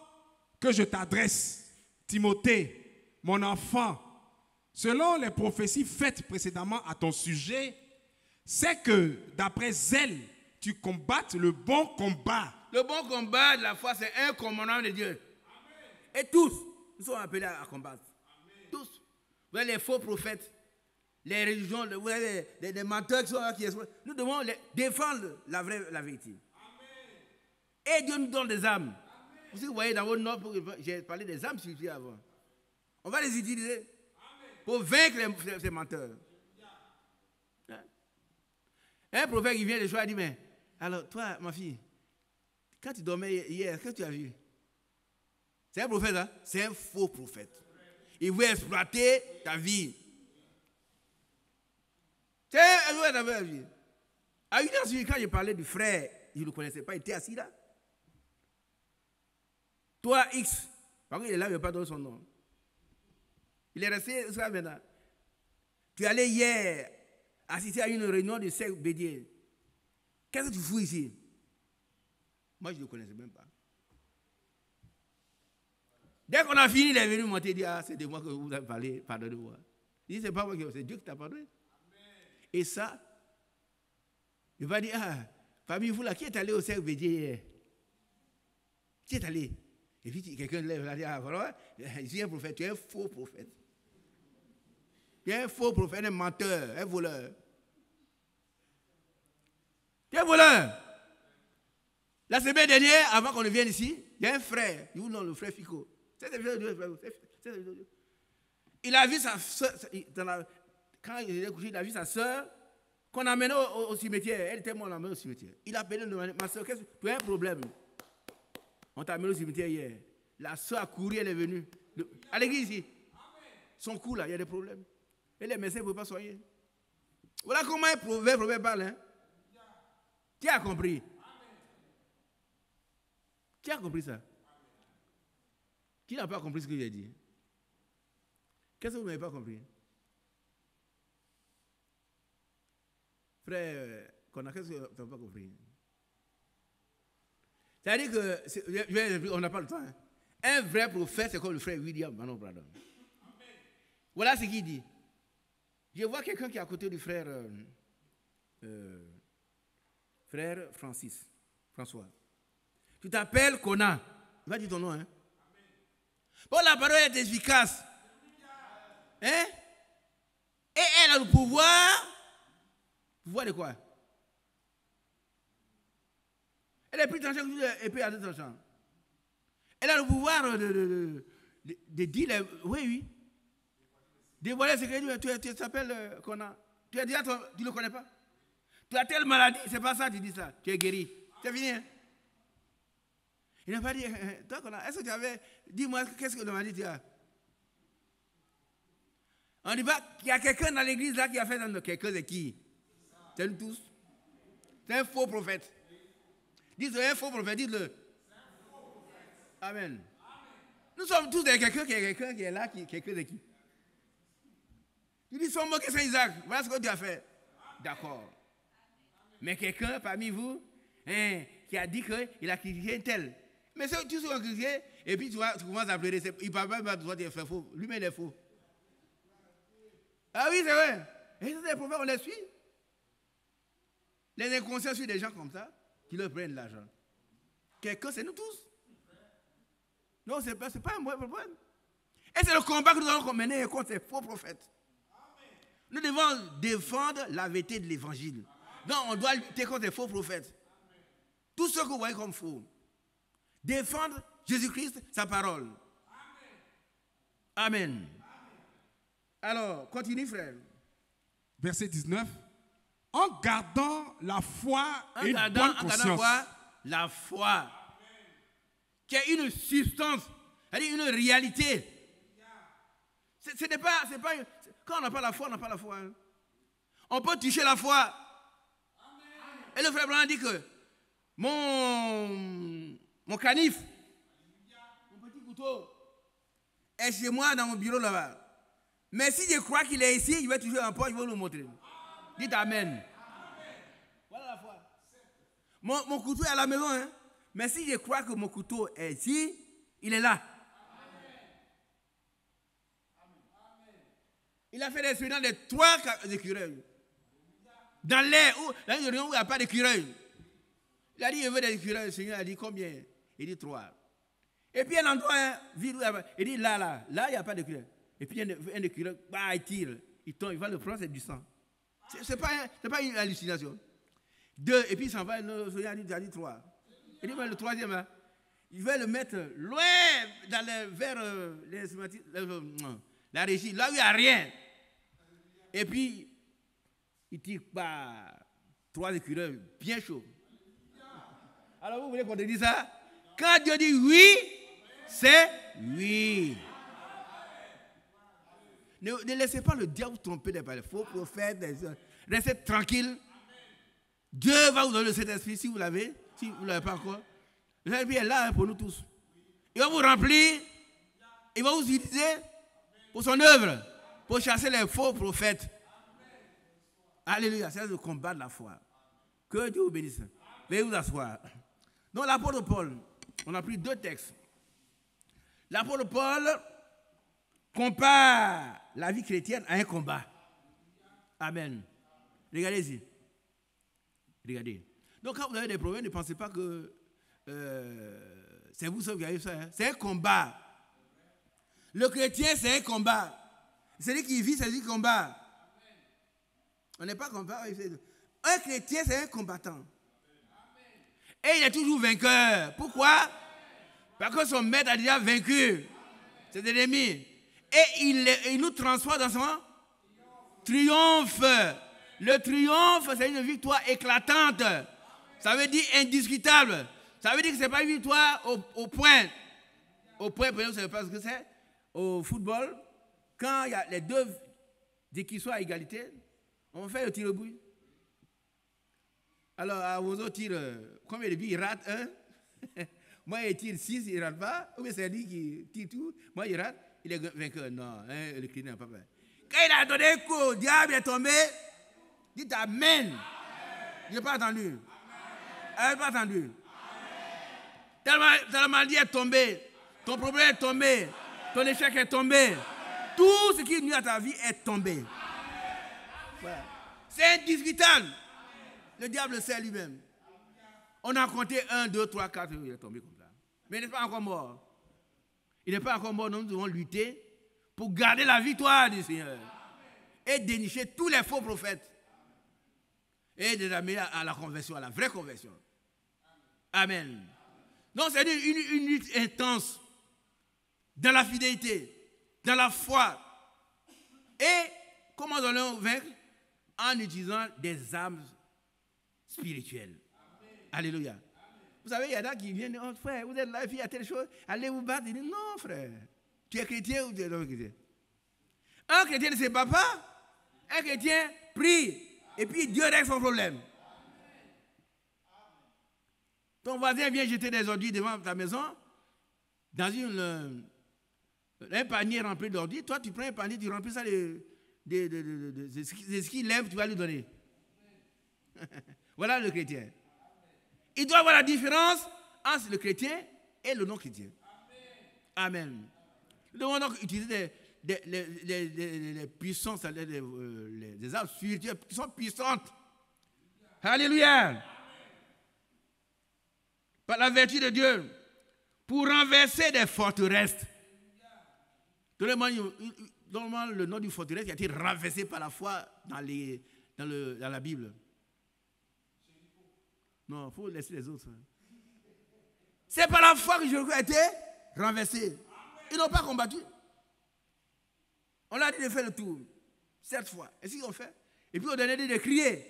que je t'adresse, Timothée, mon enfant, selon les prophéties faites précédemment à ton sujet, c'est que d'après zèle, tu combattes le bon combat. Le bon combat de la foi, c'est un commandement de Dieu. Amen. Et tous, nous sommes appelés à combattre. Amen. Tous. Vous avez les faux prophètes, les religions, vous avez des menteurs qui sont là, nous devons défendre la vérité. Amen. Et Dieu nous donne des âmes. Vous voyez dans votre note, j'ai parlé des âmes spirituelles avant. On va les utiliser. Amen. Pour vaincre ces menteurs. Hein? Un prophète qui vient de choix dit, mais alors toi, ma fille, quand tu dormais hier, qu'est-ce que tu as vu? C'est un prophète, hein? C'est un faux prophète. Il veut exploiter ta vie. C'est un prophète dans ta vie. À une heure, quand je parlais du frère, je ne le connaissais pas, il était assis là. Toi, X, par contre, il est là, il ne veut pas donner son nom. Il est resté ça maintenant. Tu es allé hier assister à une réunion de secte Bédier. Qu'est-ce que tu fous ici? Moi, je ne le connaissais même pas. Dès qu'on a fini, il est venu monter et dire, ah, c'est de moi que vous avez parlé, pardonnez-moi. Il dit, c'est pas moi qui c'est Dieu qui t'a pardonné. Et ça, il va dire, ah, parmi vous là, qui est allé au cercle Bédier hier? Qui est allé? Et puis quelqu'un lève là, dit, ah, voilà, je suis un prophète, tu es un faux prophète. Tu es un faux prophète, un menteur, un voleur. Tu es un voleur. La semaine dernière, avant qu'on ne vienne ici, il y a un frère, il dit non, le frère Fico. Il a vu sa soeur, quand il est couché, il a vu sa soeur qu'on a amenée au cimetière. Elle était morte, on l'a amenée au cimetière. Il a appelé, ma soeur, tu as un problème. On t'a amené au cimetière hier. La soeur a couru, elle est venue. À l'église ici. Son cou là, il y a des problèmes. Et les médecins ne peuvent pas soigner. Voilà comment un proverbe parle. Hein? Qui a compris? Qui a compris ça? Qui n'a pas compris ce que j'ai dit? Qu'est-ce que vous n'avez pas compris? Frère, qu'est-ce que tu n'as pas compris? C'est-à-dire que, on n'a pas le temps. Hein? Un vrai prophète, c'est comme le frère William Manon Bradon. Voilà ce qu'il dit. Je vois quelqu'un qui est à côté du frère François. Tu t'appelles Conan. Il va dire ton nom. Hein? Bon, la parole est efficace. Hein? Et elle a le pouvoir. Pouvoir de quoi? Elle est plus tranchante que l'épée à deux tranchants. Elle a le pouvoir de dire, oui. Dévoiler ce que tu t'appelles Conan. Tu as dit, tu ne le connais pas. Tu as telle maladie, c'est pas ça, tu dis ça. Tu es guéri. C'est fini. Hein? Il n'a pas dit, toi Conan, est-ce que tu avais, dis-moi, qu'est-ce que la maladie tu as? On dit pas qu'il y a quelqu'un dans l'église là qui a fait dans quelqu'un, c'est qui? C'est nous tous. C'est un faux prophète. Dites-le, un faux prophète, dites-le. Amen. Nous sommes tous des quelqu'un qui est là, quelqu'un de qui? Tu dis, son moqué Saint Isaac, voilà ce que tu as fait. D'accord. Mais quelqu'un parmi vous, qui a dit qu'il a critiqué un tel. Mais c'est tout ce qu'on a critiqué, et puis tu commences à pleurer. Il ne parle pas de toi, tu es faux. Lui-même, il est faux. Ah oui, c'est vrai. Et c'est des prophètes, on les suit. Les inconscients suivent des gens comme ça, qui leur prennent l'argent. Quelqu'un, c'est nous tous. Non, ce n'est pas un bon problème. Et c'est le combat que nous allons mener contre ces faux prophètes. Nous devons défendre la vérité de l'évangile. Donc, on doit lutter contre les faux prophètes. Tout ce que vous voyez comme faux. Défendre Jésus-Christ, sa parole. Amen. Alors, continue, frère. Verset 19. En gardant la foi et une bonne conscience. La foi. Qui est une substance, c'est-à-dire une réalité. Ce n'est pas, quand on n'a pas la foi, on n'a pas la foi. Hein. On peut toucher la foi. Amen. Et le frère Blanc dit que mon canif, mon petit couteau, est chez moi dans mon bureau là-bas. Mais si je crois qu'il est ici, il va toucher un pot, il va nous montrer. Dites Amen. Amen. Voilà la foi. Mon couteau est à la maison, hein. Mais si je crois que mon couteau est ici, il est là. Amen. Il a fait l'expérience de 3 écureuils. Dans l'air, où il n'y a pas d'écureuil. Il a dit, je veux des écureuils. Le Seigneur a dit, combien? Il dit 3. Et puis un endroit vide, il dit, là, il n'y a pas d'écureuil. Et puis un écureuil, il tire, il tombe, il va le prendre, c'est du sang. Ce n'est pas une hallucination. 2, et puis il s'en va, le Seigneur a dit 3. Il dit, le 3e, hein, il va le mettre loin vers la régie, là où il n'y a rien. Et puis, il tire 3 écureuils bien chauds. Alors, vous voulez qu'on te dise ça? Quand Dieu dit oui, c'est oui. Ne laissez pas le diable tromper des faux prophètes. Restez tranquille. Dieu va vous donner cet esprit si vous l'avez. Si vous ne l'avez pas encore, l'esprit est là pour nous tous. Il va vous remplir, il va vous utiliser pour son œuvre, pour chasser les faux prophètes. Alléluia, c'est le combat de la foi. Que Dieu vous bénisse. Veuillez vous asseoir. Donc l'apôtre Paul, on a pris 2 textes. L'apôtre Paul compare la vie chrétienne à un combat. Amen. Regardez ici. Regardez. Donc, quand vous avez des problèmes, ne pensez pas que c'est vous seul qui avez ça. Hein. C'est un combat. Le chrétien, c'est un combat. Celui qui vit, c'est un combat. On n'est pas combat. Un chrétien, c'est un combattant. Et il est toujours vainqueur. Pourquoi? Parce que son maître a déjà vaincu ses ennemis. Et il nous transforme dans son triomphe. Le triomphe, c'est une victoire éclatante. Ça veut dire indiscutable. Ça veut dire que ce n'est pas une victoire au point. Au point, vous savez pas ce que c'est? Au football, quand il y a les 2 équipes sont à égalité, on fait le tir au but. Alors, à vos autres tirs, combien de buts il rate 1? Moi, il tire 6, il ne rate pas. Ou bien c'est lui qui tire tout. Moi, il rate, il est vainqueur. Non, le Christ n'a pas fait. Quand il a donné un coup, le diable est tombé. Dites Amen. Je n'ai pas entendu. Elle n'a pas entendu. Ta maladie est tombée. Ton problème est tombé. Ton échec est tombé. Tout ce qui nuit à ta vie est tombé. Voilà. C'est indiscutable. Le diable le sait lui-même. On a compté 1, 2, 3, 4. Il est tombé comme ça. Mais il n'est pas encore mort. Il n'est pas encore mort. Nous devons lutter pour garder la victoire du Seigneur. Et dénicher tous les faux prophètes. Et de les amener à la conversion, à la vraie conversion. Amen. Donc c'est une lutte intense dans la fidélité, dans la foi. Et comment allons-nous vaincre? En utilisant des armes spirituelles. Amen. Alléluia. Amen. Vous savez, il y en a qui viennent, oh, frère, vous êtes là, et puis il y a telle chose, allez vous battre. Il dit, non, frère, tu es chrétien ou tu es non chrétien? Un chrétien ne sait pas. Un chrétien prie, et puis Dieu règle son problème. Ton voisin vient jeter des ordures devant ta maison, dans un panier rempli d'ordures. Toi, tu prends un panier, tu remplis ça de ce qu'il lève, tu vas lui donner. Voilà le chrétien. Il doit avoir la différence entre le chrétien et le non-chrétien. Amen. Nous devons donc utiliser des puissances, des armes spirituelles qui sont puissantes. Alléluia. Par la vertu de Dieu, pour renverser des forteresses. Normalement, le nom du forteresse a été renversé par la foi dans la Bible. Non, il faut laisser les autres. C'est par la foi que Jéricho a été renversé. Ils n'ont pas combattu. On leur a dit de faire le tour. 7 fois. Et ce qu'ils ont fait. Et puis on leur a dit de crier.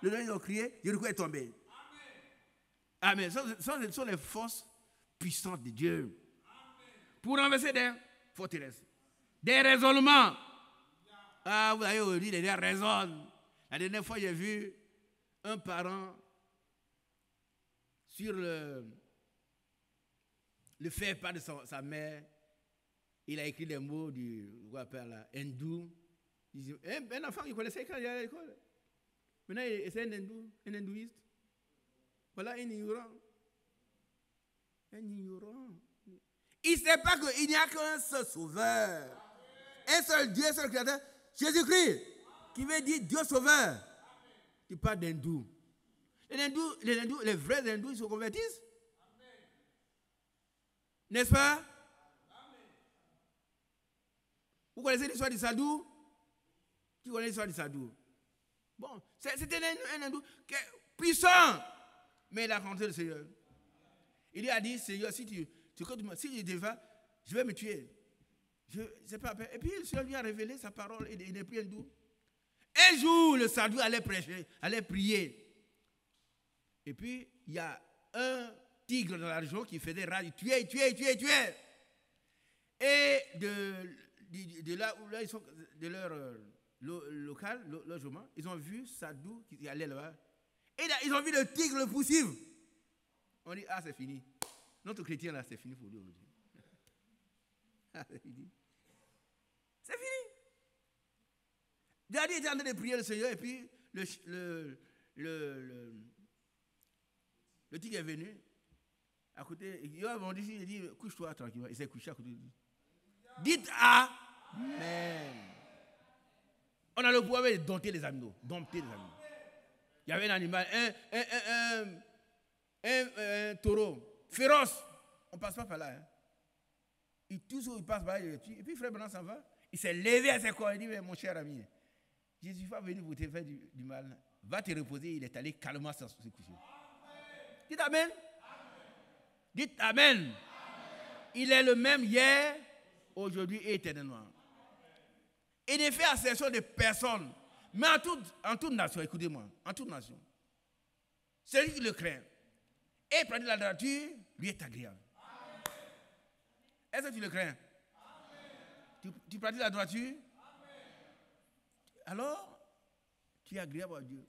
Le dernier, ils ont crié, Jéricho est tombé. Amen. Ce sont les forces puissantes de Dieu. Pour renverser des forteresses. Des raisonnements. Ah, vous avez aujourd'hui, les gens raisonnent. La dernière fois, j'ai vu un parent sur le faire-part de sa mère. Il a écrit des mots du hindou. Un enfant qui connaissait quand il allait à l'école. Maintenant, c'est un hindouiste. Voilà un ignorant. Un ignorant. Il ne sait pas qu'il n'y a qu'un seul sauveur. Un seul Dieu, un seul créateur. Jésus-Christ. Qui veut dire Dieu sauveur. Tu parles d'hindou. Les vrais hindous, ils se convertissent. N'est-ce pas? Vous connaissez l'histoire du sadhu? Qui connaît l'histoire du sadhu? Bon, c'était un hindou puissant. Mais il a rencontré le Seigneur. Il lui a dit, Seigneur, si tu te vas, je vais me tuer. C'est pas peur. Et puis le Seigneur lui a révélé sa parole. Il n'est plus hindou. Un jour, le sadhu allait prêcher, allait prier. Et puis, il y a un tigre dans la région qui faisait rage. Il tuait. Et de là où ils sont, de leur local, logement, ils ont vu sadhu qui allait là-bas. Et là, ils ont vu le tigre le poursuivre. On dit, ah, c'est fini. Notre chrétien, là, c'est fini pour lui aujourd'hui. C'est fini. David était en train de prier le Seigneur, et puis le tigre est venu à côté. Il dit, couche-toi tranquillement. Il s'est couché à côté de lui. Dites Amen. On a le pouvoir de dompter les animaux. Il y avait un animal, un taureau féroce. On ne passe pas par là. Hein. Il passe par là, il le tue. Et puis frère Bernard s'en va. Il s'est levé à ses corps. Il dit, mais mon cher ami, Jésus n'est pas venu pour te faire du mal. Va te reposer. Il est allé calmement se coucher. Dites Amen. Dites Amen. Amen. Il est le même hier, aujourd'hui et éternellement. Il ne fait exception de personne. Mais en toute nation, écoutez-moi, en toute nation, celui qui le craint et pratique la droiture, lui est agréable. Amen. Est-ce que tu le crains? Tu pratiques la droiture? Amen. Alors, tu es agréable à Dieu.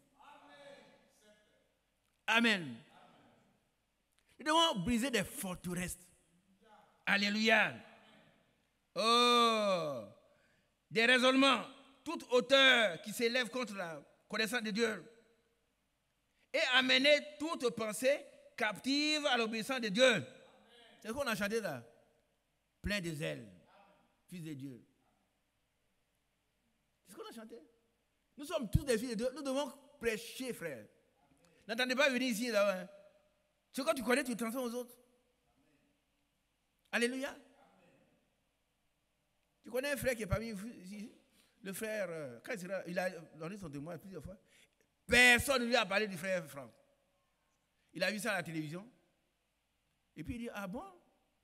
Amen. Amen. Nous devons briser des forteresses. Alléluia. Oh, des raisonnements. Toute hauteur qui s'élève contre la connaissance de Dieu et amener toute pensée captive à l'obéissance de Dieu. C'est ce qu'on a chanté là. Plein de zèle, fils de Dieu. C'est ce qu'on a chanté. Nous sommes tous des fils de Dieu. Nous devons prêcher, frère. N'attendez pas venir ici là. Hein. Ce que tu connais, tu transmets aux autres. Alléluia. Tu connais un frère qui est parmi vous ici? Le frère, quand il a donné son témoin plusieurs fois, personne ne lui a parlé du frère Franck. Il a vu ça à la télévision. Et puis il dit, ah bon?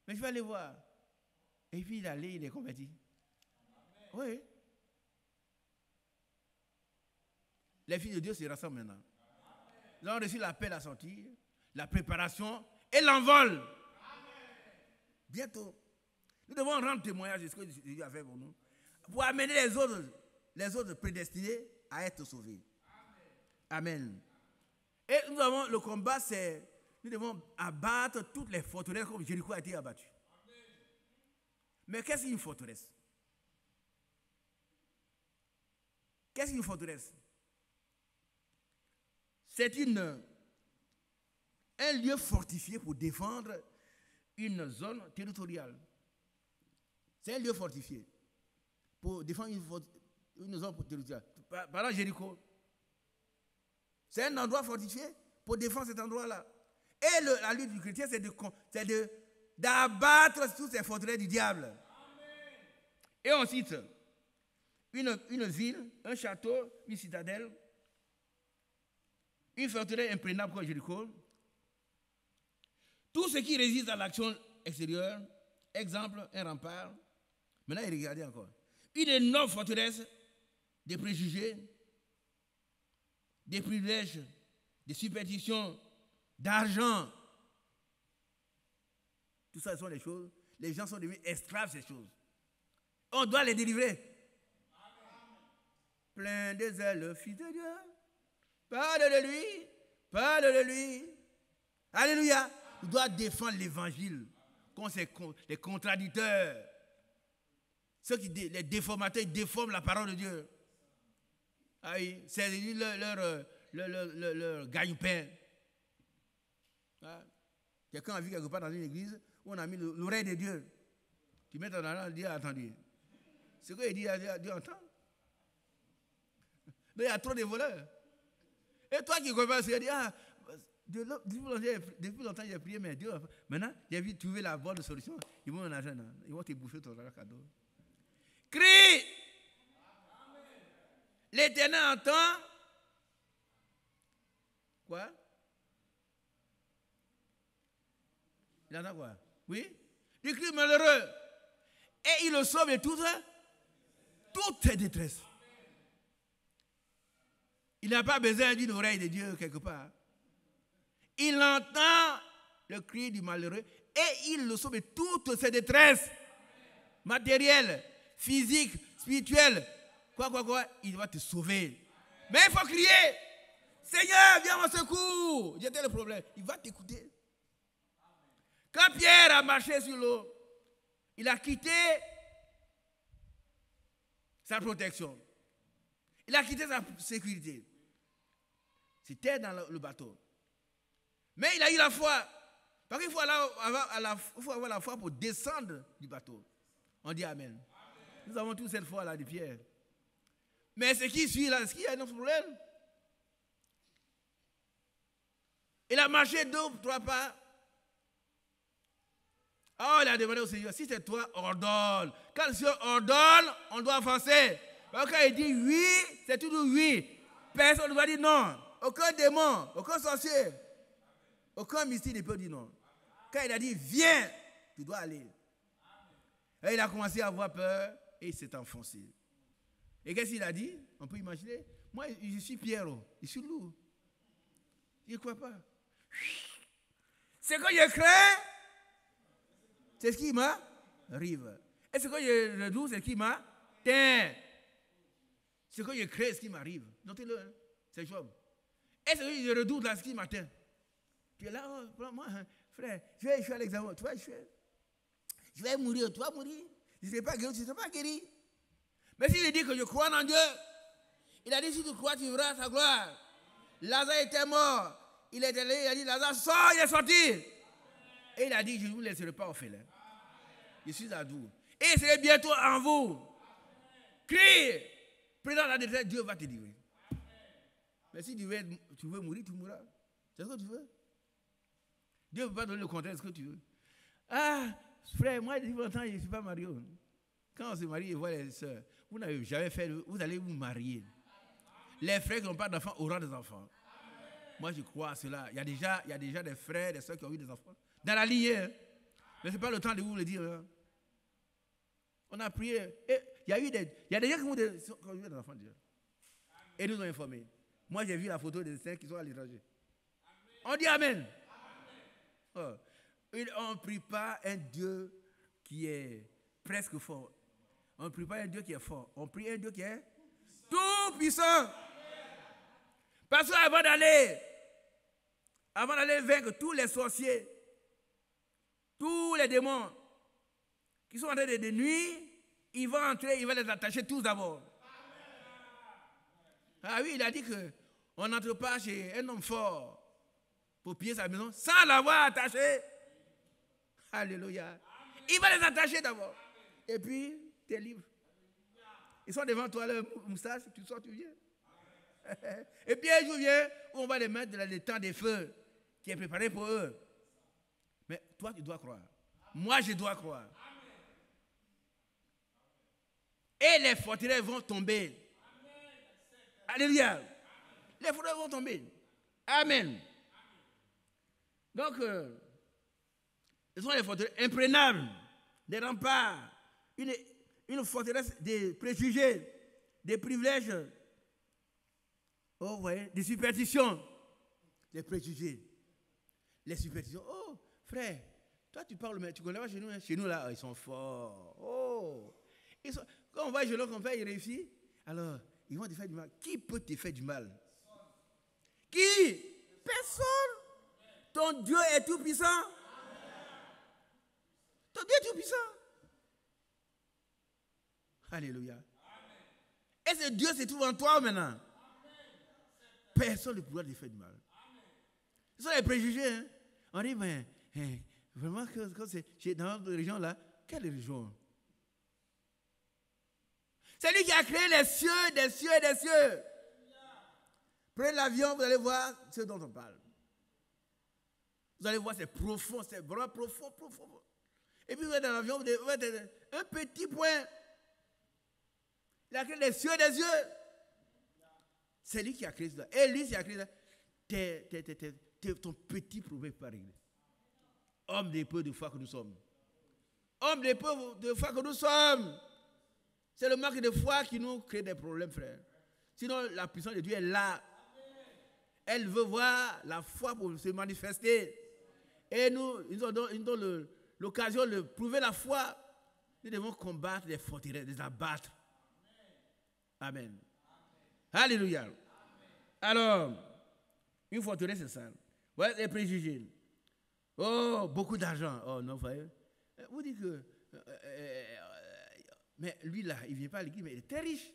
Mais je vais aller voir. Et puis il est allé, il est converti. Oui. Les filles de Dieu se rassemblent maintenant. Ils ont reçu l'appel à sortir, la préparation et l'envol. Bientôt. Nous devons rendre témoignage de ce que Dieu a fait pour nous. Pour amener les autres prédestinés à être sauvés. Amen. Et nous avons le combat, c'est nous devons abattre toutes les forteresses comme Jéricho a été abattu. Mais qu'est-ce qu'une forteresse? Qu'est-ce qu'une forteresse? C'est un lieu fortifié pour défendre une zone territoriale. C'est un lieu fortifié pour défendre une zone territoriale. Par exemple, Jéricho. C'est un endroit fortifié pour défendre cet endroit-là. Et la lutte du chrétien, c'est d'abattre toutes ces forteresses du diable. Amen. Et on cite une ville, un château, une citadelle, une forteresse imprégnable comme Jéricho. Tout ce qui résiste à l'action extérieure, exemple, un rempart. Maintenant, regardez encore. Une énorme forteresse, des préjugés, des privilèges, des superstitions, d'argent. Tout ça, ce sont les choses. Les gens sont devenus esclaves de ces choses. On doit les délivrer. Amen. Plein de zèle, le Fils de Dieu. Parle de lui. Parle de lui. Alléluia. On doit défendre l'évangile contre les contradicteurs. Ceux qui, les déformateurs, ils déforment la parole de Dieu. Ah oui, c'est leur gagne-pain. Ah. Quelqu'un a vu quelque part dans une église où on a mis l'oreille de Dieu. Tu mets ton oreille, Dieu a entendu. Ce qu'il dit, Dieu entend. Mais il y a trop de voleurs. Et toi qui comprends, tu dis, ah, depuis longtemps j'ai prié, mais Dieu, maintenant j'ai vu trouver la bonne solution. Ils vont en argent, ils vont te bouffer ton cadeau. Crie! L'Éternel entend. Quoi? Il entend quoi? Oui? Il crie malheureux. Et il le sauve de toute détresse. Il n'a pas besoin d'une oreille de Dieu quelque part. Il entend le cri du malheureux et il le sauve de toutes ses détresses matérielles, physiques, spirituelles. Quoi, il va te sauver. Mais il faut crier. Seigneur, viens à mon secours. J'ai tel problème. Il va t'écouter. Quand Pierre a marché sur l'eau, il a quitté sa protection. Il a quitté sa sécurité. C'était dans le bateau. Mais il a eu la foi. Parce qu'il faut avoir la foi pour descendre du bateau. On dit Amen. Nous avons tous cette foi-là de Pierre. Mais ce qui suit là, est-ce qu'il y a un autre problème? Il a marché 2 ou 3 pas. Oh, il a demandé au Seigneur, si c'est toi, ordonne. Quand le Seigneur ordonne, on doit avancer. Quand il dit oui, c'est toujours oui. Personne ne doit dire non. Aucun démon, aucun sorcier, aucun mystique ne peut dire non. Quand il a dit viens, tu dois aller. Et il a commencé à avoir peur et il s'est enfoncé. Et qu'est-ce qu'il a dit? On peut imaginer. Moi, je suis Pierre, je suis lourd. Je ne crois pas. C'est quand je crains, c'est ce qui m'arrive. Et ce que je redoute, c'est ce qui m'atteint. Ce que je crains, c'est ce qui m'arrive. Notez-le, hein? C'est Job. Et ce que je redoute, là, c'est ce qui m'atteint. Tu es là, oh, moi, frère, je vais échouer à l'examen. Tu vas échouer. Je vais mourir, tu vas mourir. Je ne serai pas guéri, tu ne seras pas guéri. Mais s'il dit que je crois en Dieu, il a dit si tu crois, tu verras sa gloire. Lazare était mort. Il est allé, il a dit Lazare, sors, il est sorti. Et il a dit, je ne vous laisserai pas orphelin. Je suis à vous. Et je serai bientôt en vous. Crie. Prenant la détresse, Dieu va te délivrer. Mais si tu veux mourir, tu mourras. C'est ce que tu veux. Dieu ne peut pas donner le contraire de ce que tu veux. Ah, frère, moi, depuis longtemps, je ne suis pas marié. Quand on se marie et voit les sœurs, vous n'avez jamais fait, vous allez vous marier. Les frères qui n'ont pas d'enfants auront des enfants. Moi, je crois à cela. Il y a déjà des frères, des sœurs qui ont eu des enfants. Dans la lignée. Hein. Mais ce n'est pas le temps de vous le dire. Hein. On a prié. Et il y a des gens qui ont eu des enfants déjà. Et nous ont informés. Moi, j'ai vu la photo des sœurs qui sont à l'étranger. On dit Amen. Oh. On ne prie pas un Dieu qui est presque fort. On ne prie pas un Dieu qui est fort. On prie un Dieu qui est tout puissant. Parce qu'avant d'aller vaincre tous les sorciers, tous les démons qui sont en train de nuire, il va entrer, il va les attacher tous d'abord. Ah oui, il a dit qu'on n'entre pas chez un homme fort pour piller sa maison sans l'avoir attaché. Alléluia. Il va les attacher d'abord. Et puis, tu es libre. Ils sont devant toi, leur moustache, tu sors, tu viens. Et puis un jour vient où on va les mettre dans le temps des feux qui est préparé pour eux. Mais toi, tu dois croire. Moi, je dois croire. Et les forteresses vont tomber. Alléluia. Les forteresses vont tomber. Amen. Donc, ce sont les forteresses imprenables, des remparts, une forteresse des préjugés, des privilèges. Oh, vous voyez, des superstitions, des préjugés, les superstitions. Oh, frère, toi tu parles, mais tu connais pas chez nous, hein? Chez nous là, ils sont forts. Oh, quand on voit chez nous comme ça, ils réussissent, alors ils vont te faire du mal. Qui peut te faire du mal? Qui? Personne. Ton Dieu est tout puissant. Ton Dieu est tout puissant. Alléluia. Et ce Dieu se trouve en toi maintenant. Personne ne pourra te faire du mal. Ce sont les préjugés. Hein? On dit, mais vraiment, quand c'est dans notre région là, quelle région? C'est lui qui a créé les cieux, des cieux et des cieux. Prenez l'avion, vous allez voir ce dont on parle. Vous allez voir, c'est profond, c'est vraiment profond. Et puis vous êtes dans l'avion, vous êtes un petit point. Il a créé les cieux et des cieux. C'est lui qui a créé ça. Et lui, qui a créé ça. Ton petit problème pas réglé. Homme de peu de foi que nous sommes. Homme de peu de foi que nous sommes. C'est le manque de foi qui nous crée des problèmes, frère. Sinon, la puissance de Dieu est là. Elle veut voir la foi pour se manifester. Et nous donnons l'occasion de prouver la foi. Nous devons combattre les forteresses, les abattre. Amen. Alléluia. Amen. Alors, une forteresse, c'est ça. Ouais, les préjugés. Oh, beaucoup d'argent. Oh, non, vous voyez. Vous dites que. Mais lui, là, il ne vient pas à l'église, mais il est très riche.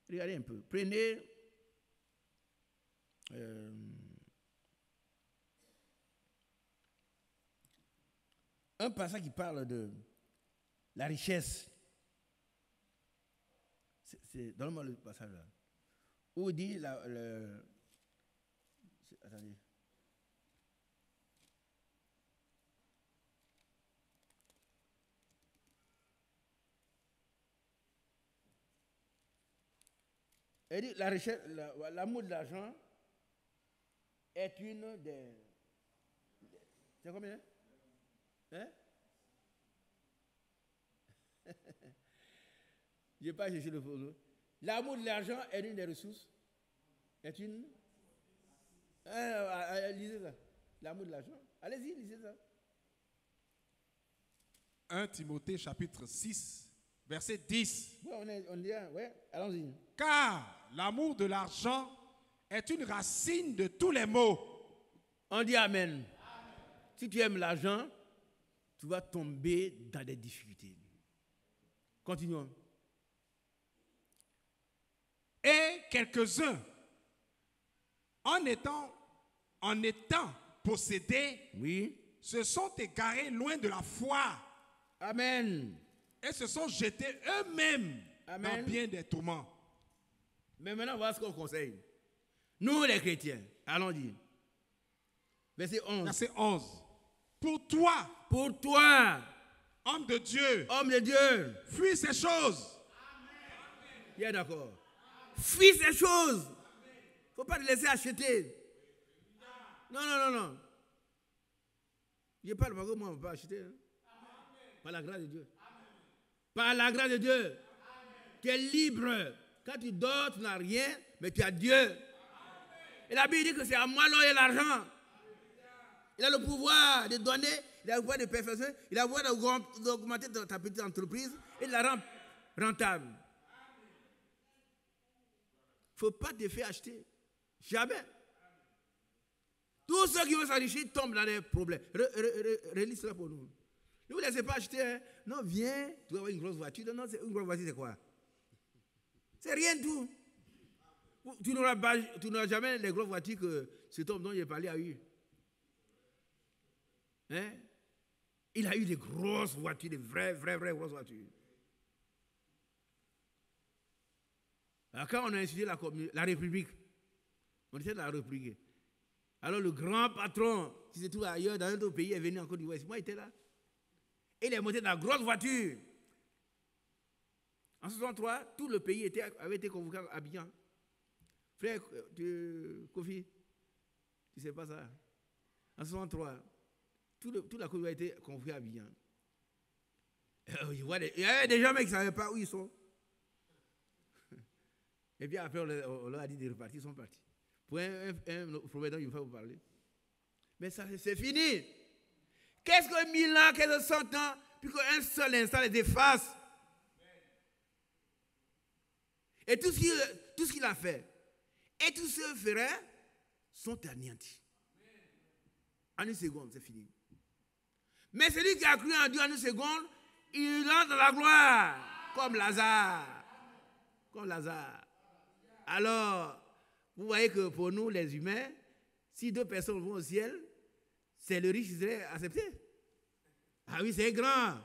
Regardez un peu. Prenez. Un passage qui parle de la richesse. Donne-moi le passage là. Où dit attendez. Elle dit la richesse, l'amour de l'argent est une des. C'est combien? Hein? Je n'ai pas cherché le photo. L'amour de l'argent est une des ressources. Est une. Lisez ça. L'amour de l'argent. Allez-y, lisez ça. 1 Timothée chapitre 6, verset 10. Ouais, on dit, ouais, allons-y. Car l'amour de l'argent est une racine de tous les maux. On dit Amen. Amen. Si tu aimes l'argent, tu vas tomber dans des difficultés. Continuons. Et quelques-uns, en étant possédés, oui, se sont égarés loin de la foi. Amen. Et se sont jetés eux-mêmes dans bien des tourments. Mais maintenant, voilà ce qu'on conseille. Nous, les chrétiens, allons dire. Verset 11. Verset 11. Pour toi, Homme de Dieu, homme de Dieu. fuis ces choses. Bien d'accord. Fuis ces choses. Il ne faut pas te laisser acheter. Non, non, non, non. Je parle pas que moi, on ne peut pas acheter. Hein. Par la grâce de Dieu. Par la grâce de Dieu. Tu es libre. Quand tu dors, tu n'as rien, mais tu as Dieu. Et la Bible dit que c'est à moi l'or et l'argent. Il a le pouvoir de donner, il a le pouvoir de perfectionner, il a le pouvoir d'augmenter ta petite entreprise et de la rendre rentable. Il ne faut pas te faire acheter. Jamais. Tous ceux qui veulent s'enrichir tombent dans des problèmes. Relis cela pour nous. Ne vous laissez pas acheter. Hein. Non, viens, tu vas avoir une grosse voiture. Non, une grosse voiture, c'est quoi? C'est rien du tout. Tu n'auras jamais les grosses voitures que cet homme dont j'ai parlé a eu. Hein? Il a eu des grosses voitures, des vraies grosses voitures. Alors quand on a institué la République, on était dans la République. Alors le grand patron, qui se trouve ailleurs dans un autre pays, est venu en Côte d'Ivoire. Moi, il était là. Et il est monté dans la grosse voiture. En 1963, tout le pays avait été convoqué à Abidjan. Frère, Kofi, tu ne sais pas ça. En 1963, toute la Côte d'Ivoire a été convoquée à Abidjan. Il y avait des gens qui ne savaient pas où ils sont. Et puis après, on leur a dit de repartir, ils sont partis. Pour un problème dont il faut vous parler. Mais ça, c'est fini. Qu'est-ce que 1000 ans, qu'est-ce que 100 ans, puis qu'un seul instant les efface. Et tout ce qu'il a fait, et tous ceux qui feraient, sont anéantis. En une seconde, c'est fini. Mais celui qui a cru en Dieu en une seconde, il entre dans la gloire, comme Lazare. Comme Lazare. Alors, vous voyez que pour nous, les humains, si 2 personnes vont au ciel, c'est le riche qui serait accepté. Ah oui, c'est grand.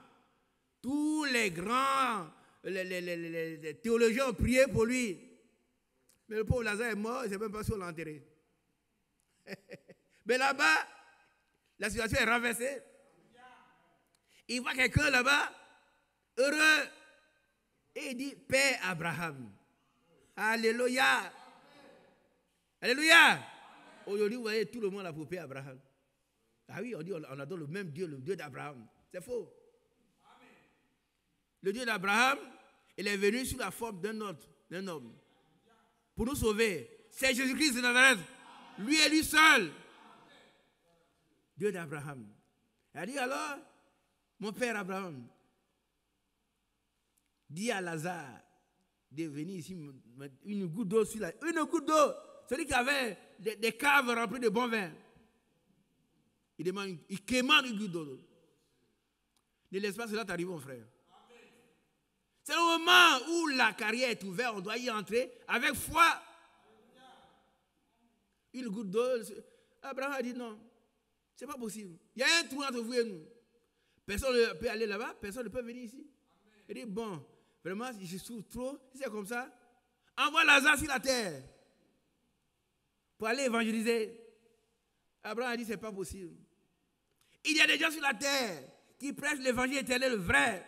Tous les grands, les théologiens ont prié pour lui. Mais le pauvre Lazare est mort, il ne sait même pas si on l'a enterré. Mais là-bas, la situation est renversée. Il voit quelqu'un là-bas, heureux. Et il dit, Père Abraham. Alléluia. Alléluia. Aujourd'hui, vous voyez, tout le monde a pour Père Abraham. Ah oui, on dit, on adore le même Dieu, le Dieu d'Abraham. C'est faux. Le Dieu d'Abraham, il est venu sous la forme d'un homme. Pour nous sauver. C'est Jésus-Christ de Nazareth. Lui et lui seul. Dieu d'Abraham. Il a dit alors, mon père Abraham, dis à Lazare de venir ici, une goutte d'eau sur la... Une goutte d'eau. Celui qui avait des caves remplies de bon vin. Il demande, il commande une goutte d'eau. Ne laisse pas cela t'arriver, mon frère. C'est le moment où la carrière est ouverte, on doit y entrer avec foi. Une goutte d'eau. Abraham a dit non, c'est pas possible. Il y a un trou entre vous et nous. Personne ne peut aller là-bas, personne ne peut venir ici. Il dit bon, vraiment, si je souffre trop, si c'est comme ça, envoie Lazare sur la terre pour aller évangéliser. Abraham a dit c'est pas possible. Il y a des gens sur la terre qui prêchent l'évangile éternel vrai.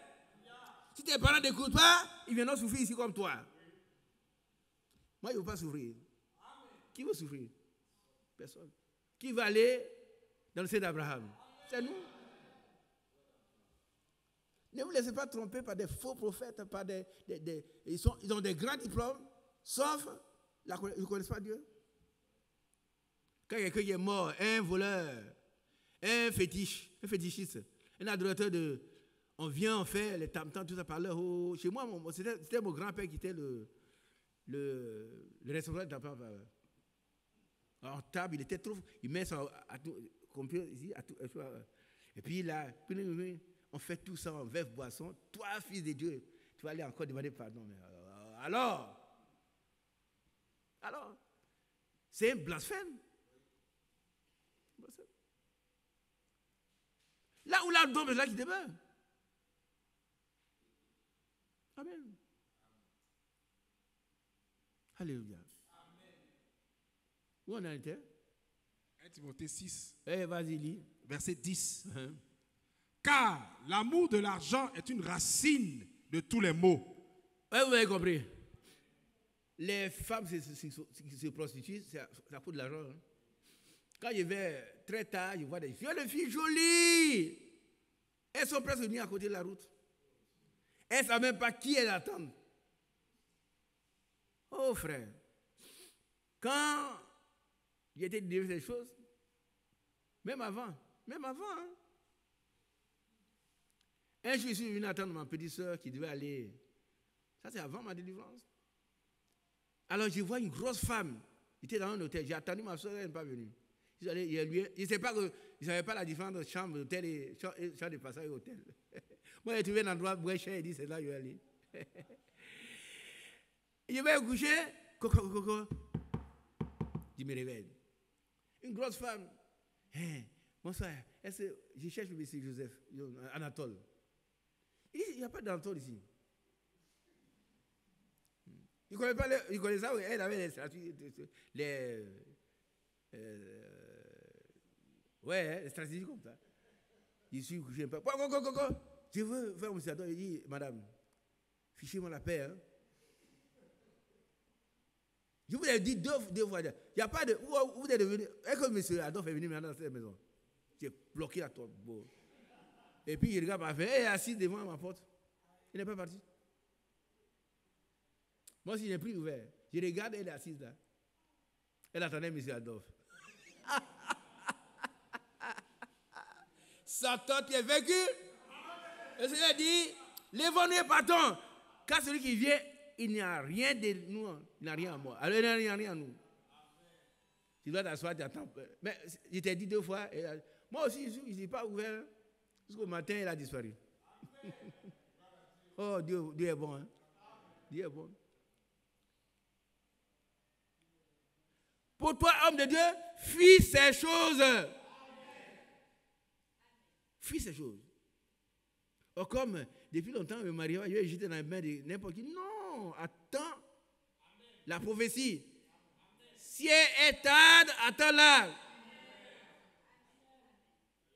Si tes parents n'écoutent pas, ils viendront souffrir ici comme toi. Moi, je ne veux pas souffrir. Qui veut souffrir? Personne. Qui va aller dans le sein d'Abraham? C'est nous. Ne vous laissez pas tromper par des faux prophètes, par ils ont des grands diplômes, sauf ils ne connaissent pas Dieu. Quand quelqu'un est mort, un voleur, un fétichiste, un adorateur de... On vient, on fait les tam-tams, tout ça par là. Oh, chez moi, c'était mon grand-père qui était le responsable de tam-tam. En table, il était trop... Il met son computer ici, et puis là, on fait tout ça en verre boisson. Toi, fils de Dieu, tu vas aller encore demander pardon. Mais alors, c'est un blasphème. Là où l'âme tombe, c'est là qui demeure. Amen. Alléluia. Amen. Où on en était? 1 Timothée 6. Vas-y, lis. Verset 10. Car l'amour de l'argent est une racine de tous les maux. Ouais, vous avez compris. Les femmes qui se prostituent, ça coûte de l'argent. Hein. Quand je vais très tard, je vois des filles jolies. Elles sont presque venues à côté de la route. Elles ne savent même pas qui elles attendent. Oh frère, quand j'étais de ces choses, même avant, hein, un jour, je suis venu attendre ma petite soeur qui devait aller. Ça, c'est avant ma délivrance. Alors, je vois une grosse femme. Il était dans un hôtel. J'ai attendu ma soeur, elle n'est pas venue. Il ne savait pas que je ne savais pas la différence entre chambre d'hôtel et chambre de passage et hôtel. Moi, j'ai trouvé un endroit moins cher. Il dit, c'est là que je vais aller. Je vais me coucher. Coco. Je me réveille. Une grosse femme. Hey, bonsoir. Je cherche le monsieur Joseph, Anatole. Il n'y a pas d'Anatole ici. Il ne connaît ça. Elle avait les stratégies comme ça. Je suis couché un peu. Je veux faire monsieur Anatole. Il dit, madame, fichez-moi la paix. Hein. Je vous ai dit deux fois. Il n'y a pas de. Vous êtes devenu. Est-ce que M. Adolphe est venu maintenant dans cette maison? J'ai bloqué la porte. Bon. Et puis il regarde ma fille. Elle est assise devant ma porte. Il n'est pas parti. Moi aussi, je n'ai plus ouvert. Je regarde, elle est assise là. Elle attendait M. Adolphe. Satan, tu es vaincu. Le Seigneur dit, lève-nous et partons. Car celui qui vient, il n'y a rien de nous, il n'a rien à moi. Alors il n'y a rien à nous. Tu dois t'asseoir, tu attends. Mais je t'ai dit deux fois. Moi aussi, je n'ai pas ouvert. Jusqu'au matin, il a disparu. Oh, Dieu est bon. Hein? Dieu est bon. Pour toi, homme de Dieu, fuis ces choses. Fuis ces choses. Or, comme depuis longtemps, le mariage, je vais jeter dans les mains de n'importe qui. Non, attends la prophétie. Si elle est tarde, attends-la.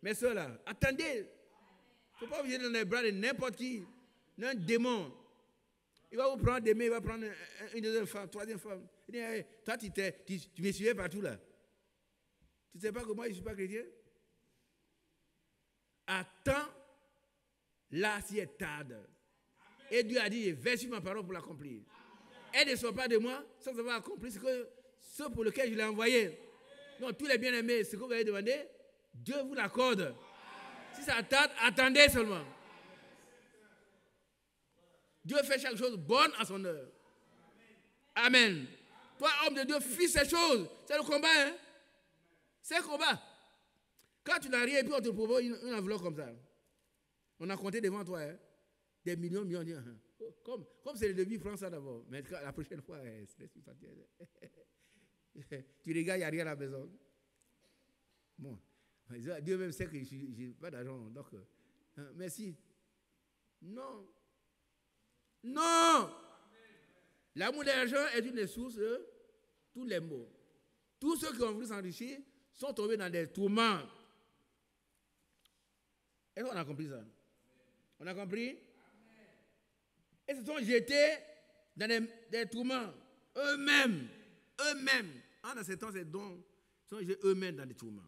Mes soeurs là, attendez. Il ne faut pas vous jeter dans les bras de n'importe qui. Un démon. Il va vous prendre des mains, il va prendre une deuxième femme, troisième femme. Il dit, hey, toi, tu me suivais partout là. Tu ne sais pas que moi, je ne suis pas chrétien? Attends, là, si elle tarde. Et Dieu a dit, vais sur ma parole pour l'accomplir. Elle ne sort pas de moi sans avoir accompli ce pour lequel je l'ai envoyé. Donc, tous les bien-aimés, ce que vous avez demandé, Dieu vous l'accorde. Si ça tarde, attendez seulement. Dieu fait chaque chose bonne à son heure. Amen. Toi, homme de Dieu, fuis ces choses. C'est le combat, hein? C'est le combat. Quand tu n'as rien, et puis on te propose une enveloppe comme ça. On a compté devant toi, hein? Des millions. Comme c'est le début, prends ça d'abord. Mais la prochaine fois, tu regardes, il n'y a rien à la maison. Bon. Dieu même sait que je n'ai pas d'argent. Donc, merci. Non. L'amour de l'argent est une des sources de tous les maux. Tous ceux qui ont voulu s'enrichir sont tombés dans des tourments. Est-ce qu'on a compris ça? On a compris? Et se sont jetés dans des tourments. Eux-mêmes. En acceptant ces dons, ils sont jetés eux-mêmes dans des tourments.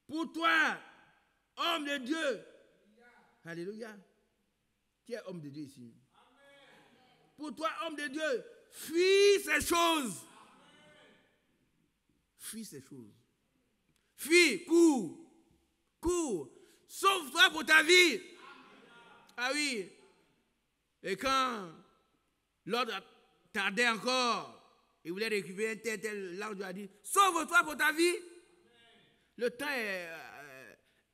Pour toi, homme de Dieu. Alléluia. Qui est homme de Dieu ici? Pour toi, homme de Dieu, fuis ces choses. Fuis ces choses. Fuis, cours. Sauve-toi pour ta vie. Ah oui. Et quand l'ordre tardait encore, il voulait récupérer un tel, l'ange a dit, sauve-toi pour ta vie. Le temps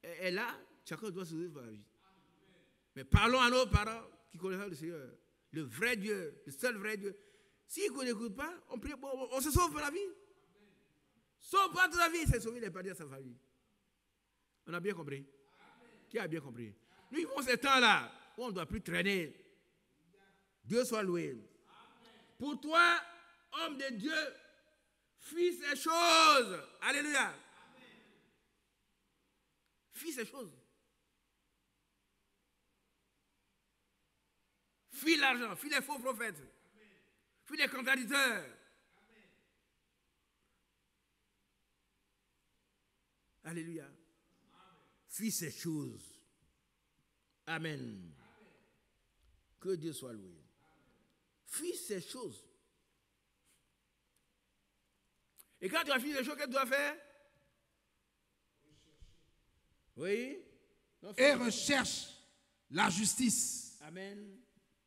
est là, chacun doit sauver pour la vie. Mais parlons à nos parents qui connaissent le Seigneur, le vrai Dieu, le seul vrai Dieu. S'ils ne l'écoutent pas, on se sauve pour la vie. Sauve pas toute la vie, c'est sauver les parents de sa famille. On a bien compris? Qui a bien compris? Nous vivons ces temps-là où on ne doit plus traîner. Dieu soit loué. Pour toi, homme de Dieu, fuis ces choses. Alléluia. Fuis ces choses. Fuis l'argent, fuis les faux prophètes, fuis les contradicteurs. Alléluia. Fuis ces choses. Amen. Que Dieu soit loué. Fuis ces choses. Et quand tu as fui ces choses, qu'est-ce que tu dois faire? Oui. Et recherche la justice, Amen.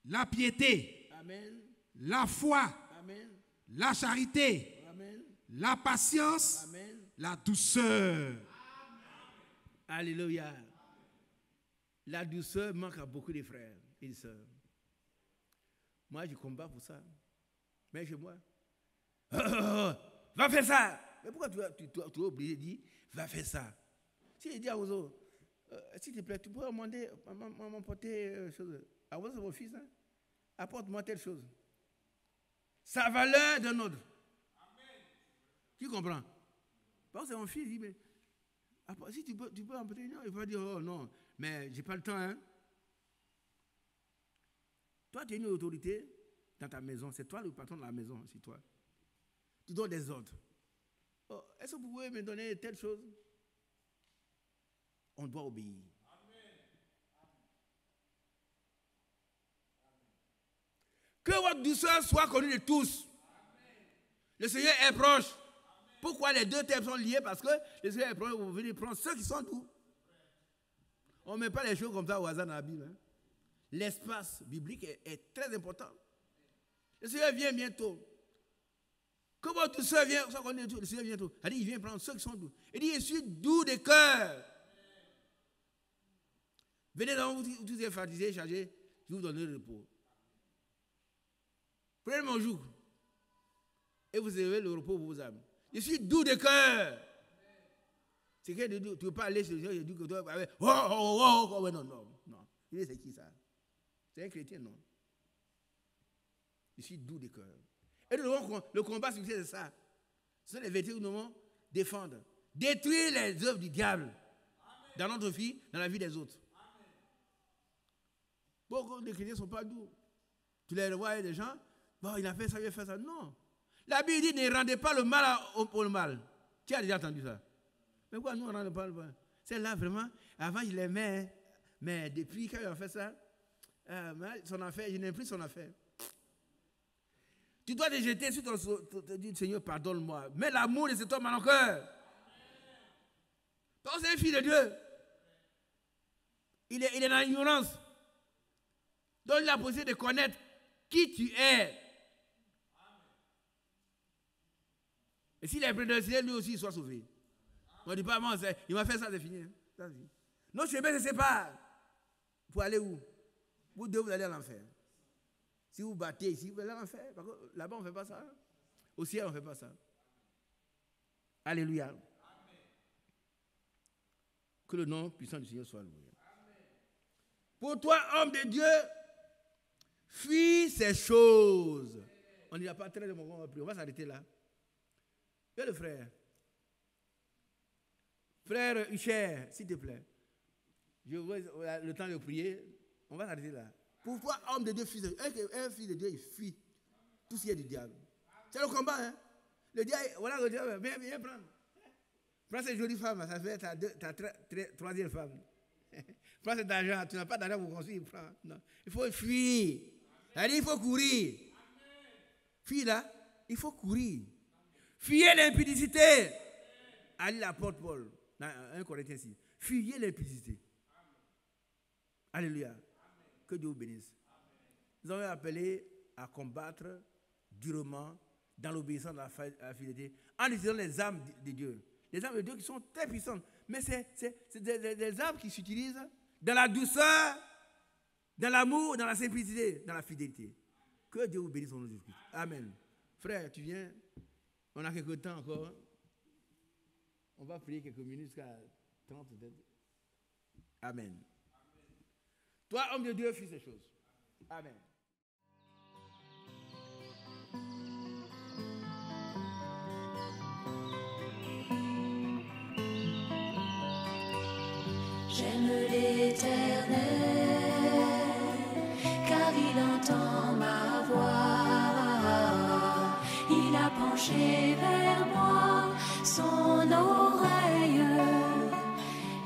la piété, Amen. la foi, Amen. la charité, Amen. la patience, Amen. la douceur. Alléluia. La douceur manque à beaucoup de frères et de sœurs. Moi, je combats pour ça. Mais chez moi, va faire ça. Mais pourquoi tu es obligé de dire, va faire ça? Si je dis à aux autres, s'il te plaît, tu pourrais m'emporter chose. Ah, c'est mon fils, hein? Apporte-moi telle chose. Sa valeur d'un autre. Tu comprends? Parce que c'est mon fils, il dit, mais si tu peux emporter, non, il va dire, oh non, mais j'ai pas le temps, hein? Toi, tu as une autorité dans ta maison, c'est toi le patron de la maison, c'est toi. Tu donnes des ordres. Oh, est-ce que vous pouvez me donner telle chose? On doit obéir. Que votre douceur soit connue de tous. Le Seigneur est proche. Pourquoi les deux termes sont liés? Parce que le Seigneur est proche, vous venez prendre ceux qui sont doux. On ne met pas les choses comme ça au hasard dans la Bible. Hein. L'espace biblique est très important. Le Seigneur vient bientôt. Que votre douceur vienne, soit connue de tous. Le Seigneur vient bientôt. Il vient prendre ceux qui sont doux. Il dit, je suis doux de cœur. Venez donc, vous tous êtes fatigués, chargés, je vous donne le repos. Prenez mon joug et vous avez le repos pour vos âmes. Je suis doux de cœur. C'est que tu ne peux pas aller chez les gens et dire que toi, non. Il dit, c'est qui ça? C'est un chrétien, non? Je suis doux de cœur. Et le combat, c'est ça. Ce sont les vêtements que nous devons défendre. Détruire les œuvres du diable dans notre vie, dans la vie des autres. Beaucoup de chrétiens ne sont pas doux. Tu les vois, des gens, bon, il a fait ça, il a fait ça. Non. La Bible dit, ne rendez pas le mal au mal. Tu as déjà entendu ça? Mais pourquoi nous, on ne rend pas le mal? C'est là, vraiment, avant, je l'aimais, mais depuis quand il a fait ça, son affaire, je n'aime plus son affaire. Tu dois te jeter sur te dire, Seigneur, pardonne-moi. Mets l'amour de cet homme dans ton cœur. Parce que c'est un fils de Dieu. Il est dans l'ignorance. Donc, il a la possibilité de connaître qui tu es. Et s'il est prédestiné, lui aussi, il soit sauvé. On ne dit pas, il m'a fait ça, c'est fini. Nos chemins se séparent. Pour aller où? Vous deux, vous allez à l'enfer. Si vous battez ici, vous allez à l'enfer. Là-bas, on ne fait pas ça. Au ciel, on ne fait pas ça. Alléluia. Que le nom puissant du Seigneur soit loué. Pour toi, homme de Dieu, fuis ces choses. On n'y a pas très de moment, on va prier. On va s'arrêter là. Et le frère. Frère Hucher, s'il te plaît. Je vois le temps de prier. On va s'arrêter là. Pour toi, homme de Dieu, fils de Dieu. Un fils de Dieu, il fuit tout ce qui est du diable. C'est le combat, hein. Le diable, voilà le diable. Viens prendre. Prends cette jolie femme, ça fait ta troisième femme. Prends cet argent, tu n'as pas d'argent pour construire, prends. Non. Il faut fuir. Il faut courir. Fuis là, il faut courir. Fuyez l'impudicité. Allez l'apôtre Paul, dans 1 Corinthiens 6. Fuyez l'impudicité. Alléluia. Que Dieu vous bénisse. Nous avons appelé à combattre durement dans l'obéissance de la fidélité en utilisant les armes de Dieu. Les armes de Dieu qui sont très puissantes. Mais c'est des armes qui s'utilisent dans la douceur, dans l'amour, dans la simplicité, dans la fidélité. Que Dieu vous bénisse au nom de Jésus. Amen. Frère, tu viens. On a quelques temps encore. On va prier quelques minutes jusqu'à 30 peut-être. Amen. Toi, homme de Dieu, fais ces choses. Amen. J'aime l'Éternel, car il entend a penché vers moi son oreille,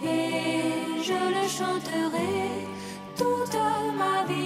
et je le chanterai toute ma vie.